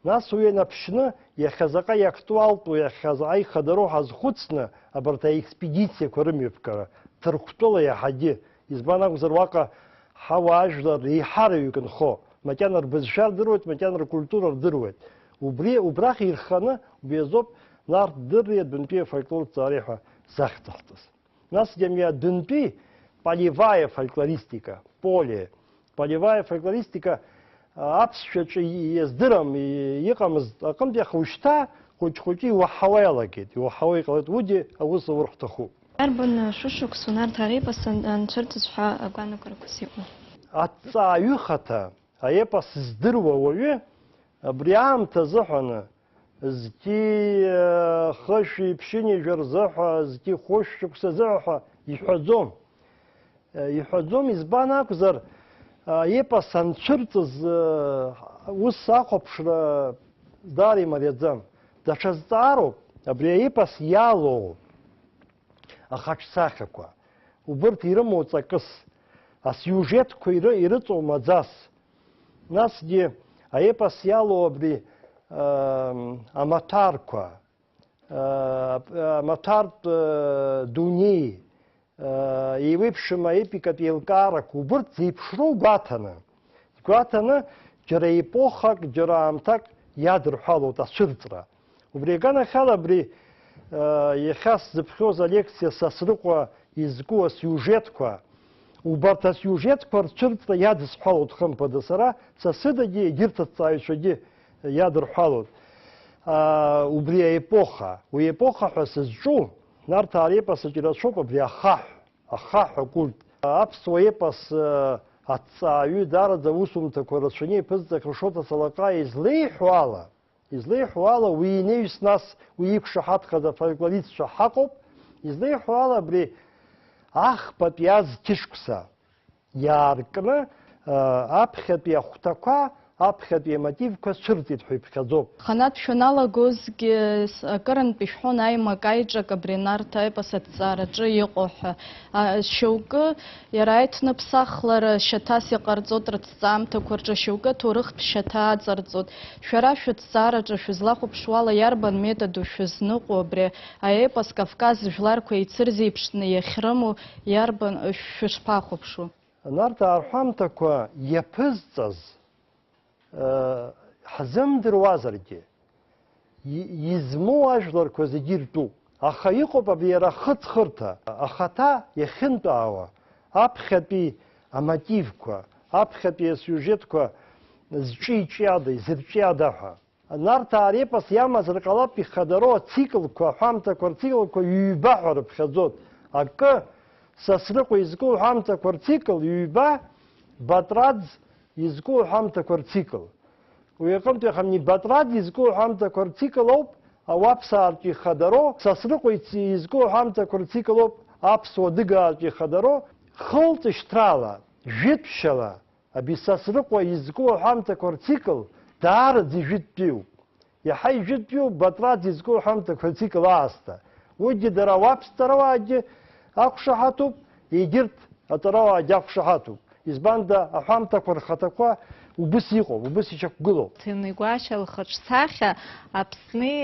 Нас уи анаԥшьны иахьа заҟа иактуалтәу, иахьа заҟа ихадароу ҳазхәыцны абарҭ аекспедициақәа рымҩаԥгара, ҭырқәтәыла иаҳагьы. Избан акәзар уаҟа ҳауаа ажәлар реиҳараҩык нхо, макьана рбызшәа рдыруеит, макьана ркультура рдыруеит. Убрахь ирханы, убри азоуп нартдырреи адәынтәи афольклорҭҵаареи ҳәа захьӡахҭаз. Насгьы адәынтәи полевая фольклористика, полевая фольклористика аԥсшәаҿы иаздырам, иҟамызт аҟынтәи, аха ушьҭа хәыҷ-хәыҷы иуаҳауа иалагеит, иуаҳауа иҟалеит. Уигьы аус аур ҳҭахуп. Арбан шәышықәса нарҭаа репос анцәырҵыз ҳәа агәанагарақәас иҟоу? Аҭҵааҩыхаҭа аепос здыруа уаҩы абри аамҭа азыҳәаны зқьи хышәи ԥшьынижә рзыҳәа, зқьи хәышә шықәса азыҳәа иҳәаӡом. Иҳәаӡом, избан акәзар, епос анцәырҵыз ус ахәаԥшра даара имариаӡам. Даҽа зҵаароуп абри аепос иалоу ахаҿсахьақәа. Убырҭ ирымоу ҵакыс, асиужетқәа ирыҵоу маӡас. Насгьы аепос иалоу абри амаҭәарқәа, амаҭәартә дунеи, еиуеиԥшым аепикатә еилкаарақәа, убырҭ зеиԥшроу гәаҭаны. Гәаҭаны џьара епохак, џьара аамҭак иадырҳәалоит ацәырҵра. Убри аганахьала абри иахьа сзыԥхьоз алекциа Сасрыҟәа изку асиужетқәа, убарҭ асиужетқәа рцәырҵра иадысҳәалоит хымԥада сара, са сыдагьы егьырҭ аҭҵааҩцәагьы иадырҳәалоит. Убри аепоха, уи епоха ҳәа сызҿу, Нарҭаа репосаҿ ирацәоуп абри ахаҳә акульт. Аԥсуа епос аҭҵааҩы даараӡа аусумҭақәа рацәаны иԥызҵақәа Шоҭа Салаҟаиа излеиҳәо ала уи инеҩс нас уи иқәшаҳаҭхаз афольклористцәа ҳаҟоуп, излеиҳәо ала абри ахԥатәи аз ҭышқәса иааркны аԥхьатәи ахәҭақәа, аԥхьатәи амотивқәа цәырҵит ҳәа иԥхьаӡоуп. Ханатә шәаналагозгьы акырынтә ишәҳәон аимак аиҿак абри Нарҭаа аепос аҭҵаараҿы иҟоу ҳәа. Шьоукы иара аиҭныԥсахлара шьаҭас иҟарҵоит рыҭҵаамҭақәа рҿы, шьоукы аҭоурыхтә шьаҭа аҵарҵоит. Шәара шәыҭҵаараҿы шәызлахәаԥшуала иарбан методу шәызныҟәо абри аепос Кавказ жәларқәа еицырзеиԥшны иахьрымоу иарбан шәышԥахәаԥшуа? Нарҭаа рҳәамҭақәа иаԥызҵаз ҳзымдыруазаргьы измоу ажәларқәа зегьы иртәуп. Аха иҟоуп абри иара хыҵхырҭа, ахаҭа иахьынтәаауа, аԥхьатәи амотивқәа, аԥхьатәи асиужетқәа зҿиада, изырҿиада ҳәа. Нарҭаа репос иамазар ҟалап ихадароу ациклқәа, аҳәамҭақәа рциклқәа ҩба ҳәа рыԥхьаӡоит. Акы Сасрыҟәа изку аҳәамҭақәа рцикл ҩба, Батраӡ изку аҳәамҭақәа рцикл. Уи аҟынтә иахамни Батраӡ изку аҳәамҭақәа рцикл ауп ауаԥсаартә ихадароу, Сасрыҟәа изку аҳәамҭақәа рцикл ауп аԥсуа дыгаартә ихадароу. Хылҵышьҭрала, жәытәшьала, аби Сасрыҟәа изку аҳәамҭақәа рцикл даараӡа ижәытәтәиуп. Иаҳа ижәытәтәиуп Батраӡ изку аҳәамҭақәа рцикл аасҭа. Уигьы дара ауаԥсҭарауаагьы ақәшаҳаҭуп, егьырҭ аҵарауаагьы ақәшаҳаҭуп. Избанда аҳәамҭақәа рхаҭақәа убыс иҟоуп, убыс иҽақәгылоуп. Ҭемигәашьа лхаҿсахьа Аԥсни,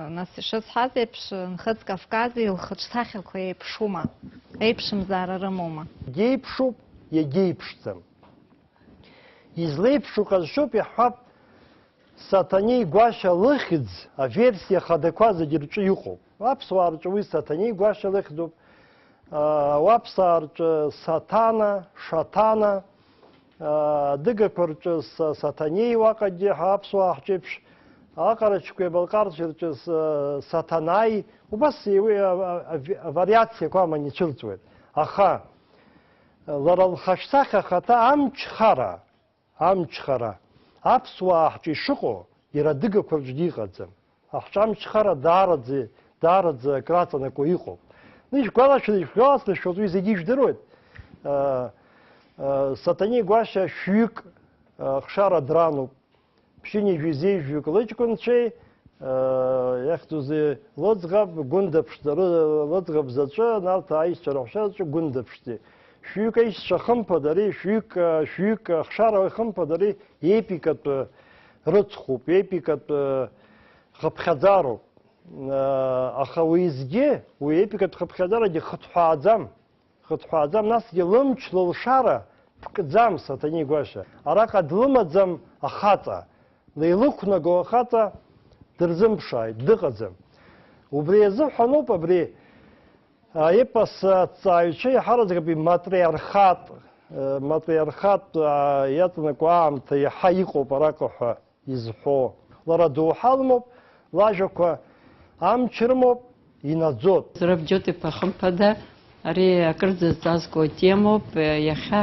нас ишысҳәаз еиԥш, Нхыҵ Кавкази лхаҿсахьақәа еиԥшума? Еиԥшымзаара рымоума? Иеиԥшуп, иагьеиԥшӡам. Излеиԥшу ҟазшьоуп иаҳҳәап, Саҭанеи Гәашьа лыхьӡ аверсиа хадақәа зегьы рҿы иҟоуп. Аԥсуаа рҿы уи Саҭанеи Гәашьа лыхьӡуп. Ауаԥсаа рҿы Саҭана, Шаҭана, адыгақәа рҿы Саҭанеи уаҟагьы аԥсуаа ҳҿеиԥш, аҟарачқәеи абалҟарцәеи рҿы Саҭанаи, убас авариациақәа аман ицәырҵуеит. Аха лара лхаҿсахьа ахаҭа амчхара аԥсуаа ҳҿы ишыҟоу иара адыгақәа рҿы диҟаӡам. Аҳҿы амчхара даараӡа акраҵанакуа иҟоуп. Ишгәалашәоз уи зегьы ижәдыруеит. Саҭанеи Гәашьа шәҩык хшара дрануп. Ԥшьыни Жәизеи жәҩык лыҷкәынцәеи, иахьӡузеи лыӡӷаб, лыӡӷаб заҵәы, Нарҭаа аишьцәа раҳәшьараҿы гәындыԥшӡеи. Шәҩык аишьцәа хымԥада ари, шәҩык хшара хымԥада ари епикатә рыцхуп, епикатә хыԥхьаӡароуп. Аха уеизгьы, уи епикатә хыԥхьаӡарагьы хыҭҳәааӡам, насгьы лымч лылшара ԥкӡам Саҭанеи Гәашьа. Араҟа длымаӡам ахаҵа, леилықәнаго ахаҵа дырзымԥшааит, дыҟаӡам. Убри азыҳәаноуп абри аепос аҭҵааҩцәа иаҳараӡак абри матриархат иаҵанакуа аамҭа иаҳа иҟоуп араҟа ҳәа изҳәо. Лара доуҳалмоуп, лажәақәа амч рымоуп, инаӡоит. Зрабџьоҭ-иԥа хымԥада ари акырӡазҵазкуа темоуп. Иахьа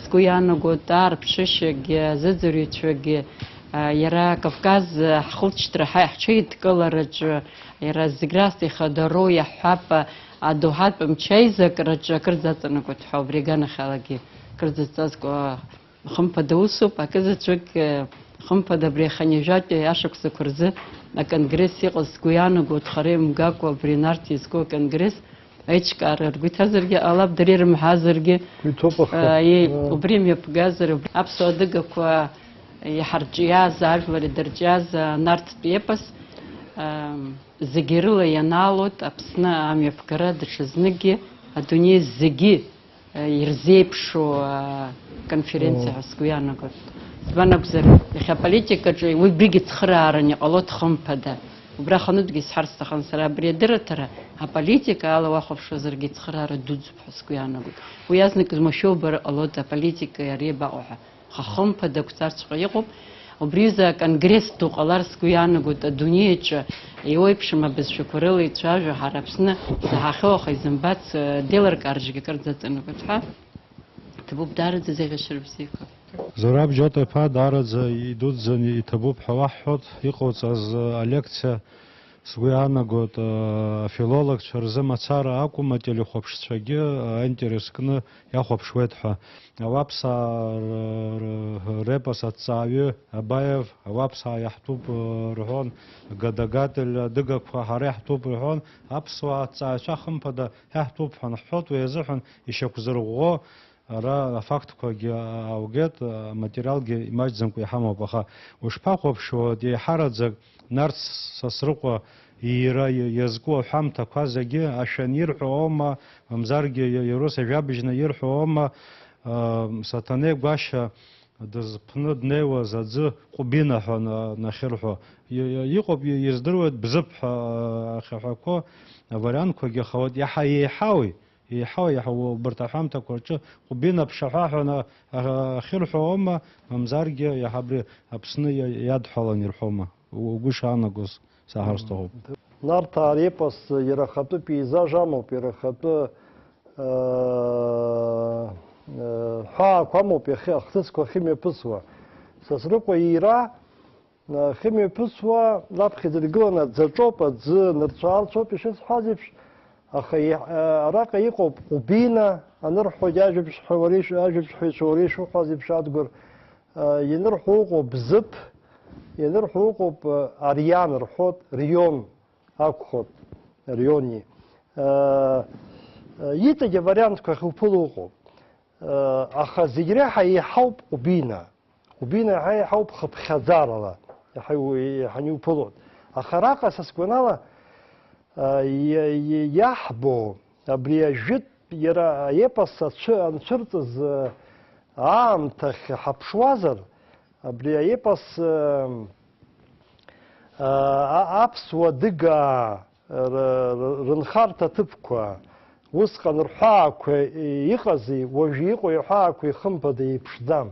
сгәы иаанаго аарԥшышьагьы, азыӡырҩцәагьы иара Кавказ ҳхылҵшьҭра ҳҽеидкылараҿы, иара зегь раасҭа ихадароу иаҳҳәап адоуҳатә мчаизакраҿы акырӡа аҵанакуеит ҳәа убри аганахьалагьы акырӡазҵазкуа хымԥада усуп, акызаҵәык хымԥада абри аханижәатәи ашықәсақәа рзы аконгресс иҟаз сгәы иаанагоит хара имгакәа абри нарҭ изку аконгресс аиҿкаара ргәы иҭазаргьы ҟалап, дара ирымҳәазаргьы убри мҩаԥгазар аԥсуа адыгақәа иҳарҿиааз ажәлар идырҿиаз нарҭтә епос зегьы рыла ианаалоит Аԥсны амҩаԥгара даҽазныкгьы адунеи зегьы ирзеиԥшу конференциа ҳәа сгәы иаанагоит. Избан акәзар, иахьа аполитикаҿы уи убригьы цхырааран иҟалоит хымԥада. Убра ханытәгьы исҳәарц сҭахын сара абри адырраҭара аполитика ала уахәаԥшуазаргьы цхыраара дуӡӡоуп ҳәа сгәы иаанагоит. Уи азнык змашәобара ҟалоит аполитикеи ари абаҟоу ҳәа. Аха хымԥада ақәҵарҵәҟьа иҟоуп. Убриза аконгресс ду ҟалар сгәы иаанагоит адунеиаҿы еиуеиԥшым абызшәақәа рыла ицәажәо ҳара Аԥсны исаҳахьоу аха изымбац деилыркааржьгьы акырӡа аҵанакәыт ҳәа ҭабуп даараӡа зеиӷьашьара бзиақәа. Зураб Џьота-иԥа даараӡа идуӡӡан иҭабуп ҳәа уаҳҳәот, иҟауҵаз алекциа сгәы иаанагоит афилологцәа рзы мацара акәым, ателехәаԥшцәагьы аинтерес кны иахәаԥшуеит ҳәа. Ауаԥсаа репос аҭҵааҩы Абаев ауаԥсаа иаҳтәуп рҳәон, гадагател адыгақәа ҳара иаҳтәуп рҳәон, аԥсуаа аҭҵааҩцәа хымԥада иаҳтәуп ҳәа нҳәот, уи азыҳәан ишьақәзырӷәӷәо ара афактқәагьы аугеит, аматериалгьы имаҷӡамкәа иҳамоуп, аха ушԥахәаԥшуа еиҳараӡак Нарҭ Сасрыҟәа иира иазку аҳәамҭақәа зегьы ашәан ирҳәо аума, мамзаргьы иарус ажәабжьны ирҳәо аума, Саҭанеи Гәашьа дызԥны днеиуаз аӡы Ҟәбина ҳәа нахьырҳәо иҟоуп, издыруеит Бзыԥ ҳәа ахьаҳәақәо авариантқәагьы, аха иаҳа еиҳау убарҭ аҳәамҭақәа рҿы Ҟәбина ԥшаҳәа ҳәа ахьырҳәо аума, мамзаргьы иаҳа абри Аԥсны иадҳәалан ирҳәома. Угәы шаанагоз саҳар сҭахуп. Нарҭаа репос иара ахатәы пейзаж амоуп, иара ахатәы ҳәаақәа амоуп ахҭысқәа ахьымҩаԥысуа. Сасрыҟәа иира ахьымҩаԥысуа раԥхьаӡа иргыланы аӡаҿоуп, аӡы нырцә-аарцәоуп ишысҳәаз еиԥш, аха араҟа иҟоуп Ҟәбина анырҳәогьы ажәабжьҳәаҩцәа уара ишуҳәаз еиԥш Адгәыр, ианырҳәо ыҟоуп Бзыԥ, ианырҳәо ыҟоуп Ариан рҳәоит, Рион акәхоит, Риони. Иҵегьы авариантқәа ахьуԥыло ыҟоуп. Аха зегь реиҳа еиҳауп Ҟәбина. Ҟәбина иаҳа еиҳауп хыԥхьаӡарала, иаҳа иуԥылоит. Аха араҟа са сгәанала иаҳбо абри ажәытә иара аепос анцәырҵыз аамҭахь ҳаԥшуазар, абри аепос аԥсуа адыгаа рынхарҭа ҭыԥқәа усҟан рҳәаақәа иҟази уажә иҟоу иҳәаақәа ихымԥада еиԥшӡам.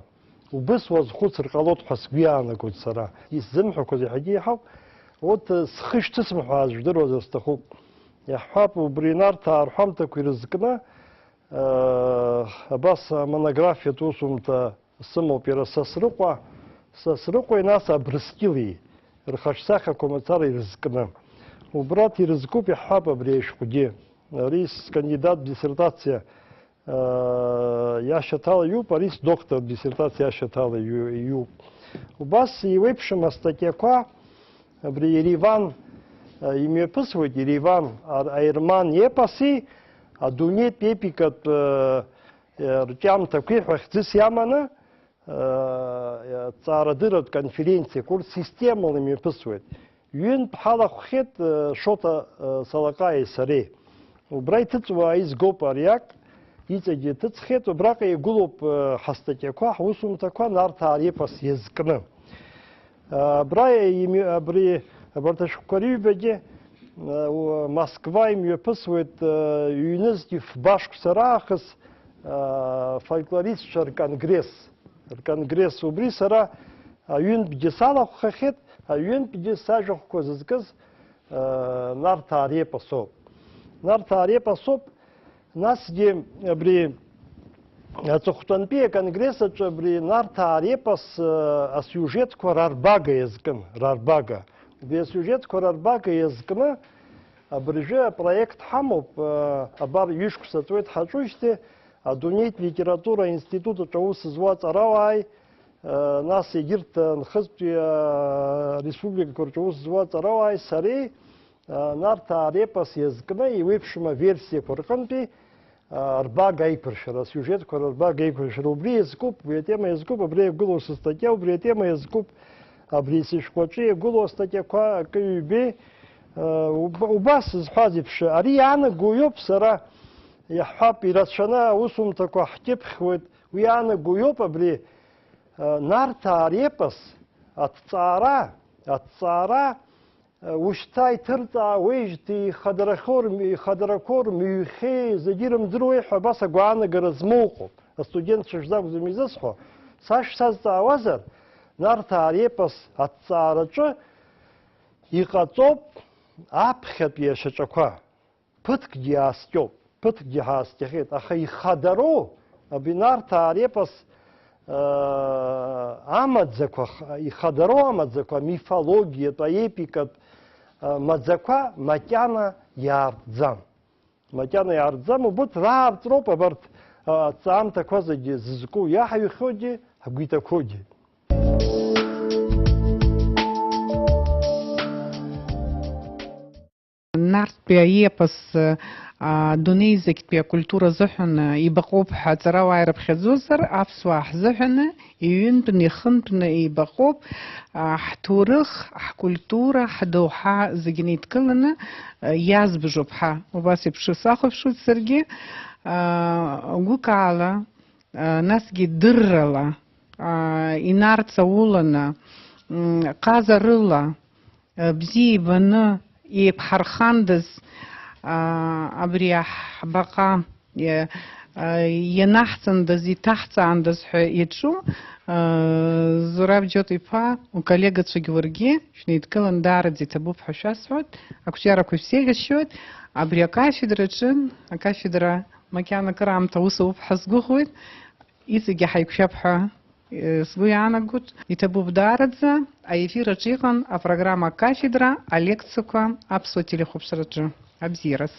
Убыс уазхәыцыр ҟалоит ҳәа сгәы иаанагоит сара. Исзымҳәақәаз иаҳагьы иаҳауп. Урҭ схы шҭысымҳәааз жәдыруазар сҭахуп. Иаҳҳәап убри нарҭаа рҳәамҭақәа ирызкны абас амонографиатә усумҭа сымоуп иара Сасрыҟәеи нас Абрыскьыли рхаҿсахьақәа мацара ирызкны. Убраҭ ирызкуп иаҳҳәап абри ашәҟәгьы. Ари скандидат диссертациа иашьаҭала иҩуп, ари доктор диссертациа иашьаҭала иҩуп. Убас иеиуеиԥшым астатиақәа абри Ереван имҩаԥысуеит, Ереван аерман епоси адунеитә епикатә рҿиамҭақәеи ҳәа хьӡыс иаманы ҵаарадырратә конференциак урҭ системала имҩаԥысуеит. Ҩынтә ҳалахәхьеит Шота Салаҟаии сареи. Убра иҭыҵуа аизгоуп ариак, иҵегьы иҭыҵхьеит, убраҟа игылоуп ҳастатиақәа, ҳусумҭақәа нарҭаа репос иазкны. Абарҭ ашәҟәқәа рыҩбагьы Москва имҩаԥысуеит ҩнызқьи фбашқәса раахыс фольклористцәа рконгресс. Убри сара аҩынтәгьы салахәхахьеит, аҩынтәгьы сажәахәқәа зызкыз нарҭаа репосоуп. Нарҭаа репосоуп, насгьы абри аҵыхәтәантәи аконгресс аҿы абри нарҭаа репос асиужетқәа рарбага иазкын, рарбага. Убри асиужетқәа рарбага иазкны абыржәы апроект ҳамоуп, абар ҩышықәса ҵуеит ҳаҿуижьҭеи, адунеитә литература институт аус зуаз аруааи нас егьырҭ нхызтәи республикақәа рҿы аус зуаз аруааи сареи Нарҭаа репос иазкны иеиуеиԥшым аверсиақәа рҟынтәи рбага аиқәыршәара, асиужетқәа рбага аиқәыршәара, убри иазкуп, убри атема иазкуп, абри иагәылоу сыстатиа, убри атема иазкуп, абри сышәҟәаҿы иагәылоу астатиақәа акы ҩбеи, убас зҳәаз еиԥш, ари иаанаго иоуп сара иаҳҳәап, ирацәаны аусумҭақәа ҳкьыԥхьуеит, уи иаанаго иоуп абри Нарҭаа репос аҭҵаара ушьҭа иҭырҵаауеижьҭеи ихадарақәоу рмыҩхьеи зегьы ирымдыруеи ҳәа абас агәаанагара змоуҟоуп. Астудентцәа шзакәӡам изысҳәо, сазҵаауазар, Нарҭаа репос аҭҵаараҿы иҟаҵоуп аԥхьатәи ашьаҿақәа. Ԥыҭкгьы иааскьоуп, ԥыҭкгьы ҳааскьахьеит, аха ихадароу абри Нарҭаа репос амаӡақәа, ихадароу амаӡақәа, амифологиатә, аепикатә маӡақәа макьана иаартӡам. Макьана иаартӡам, убырҭ раартроуп абарҭ аҵаамҭақәа зегьы зызку, иаҳаҩхьоугьы, ҳгәиҭақәоугьы. Нарҭтәи аепос адунеи зегьтәи акультура азыҳәан ибаҟоуп ҳәа аҵарауааи рыԥхьаӡозар, аԥсуаа ҳзыҳәаны иҩынтәны, ихынтәны ибаҟоуп ҳҭоурых, ҳкультура, ҳдоуҳа зегьы неидкыланы иазбыжоуп ҳа. Убас еиԥш сахәаԥшуеит саргьы гәыкаала, насгьы дыррала, инарҵауланы, ҟазарыла, бзиа ибаны иеиԥҳархандаз абри аҳбаҟа ианаҳҵандаз, иҭаҳҵаандаз ҳәа иаҿу Зураб Џьота-иԥа уколлегацәагьы уаргьы шәнеидкылан даараӡа иҭабуп ҳәа шәасҳәоит, ақәҿиарақәа шәсеиӷьасшьоит, абри акафедраҿы, акафедра макьана акыраамҭа аус ауп ҳәа сгәыӷуеит, иҵегьы ҳаиқәшәап ҳәа сгәы иаанагоит, иҭабуп даараӡа, аефир аҿы иҟан апрограмма акафедра, алекциақәа аԥсуа телехәаԥшраҿы. Абзиарас.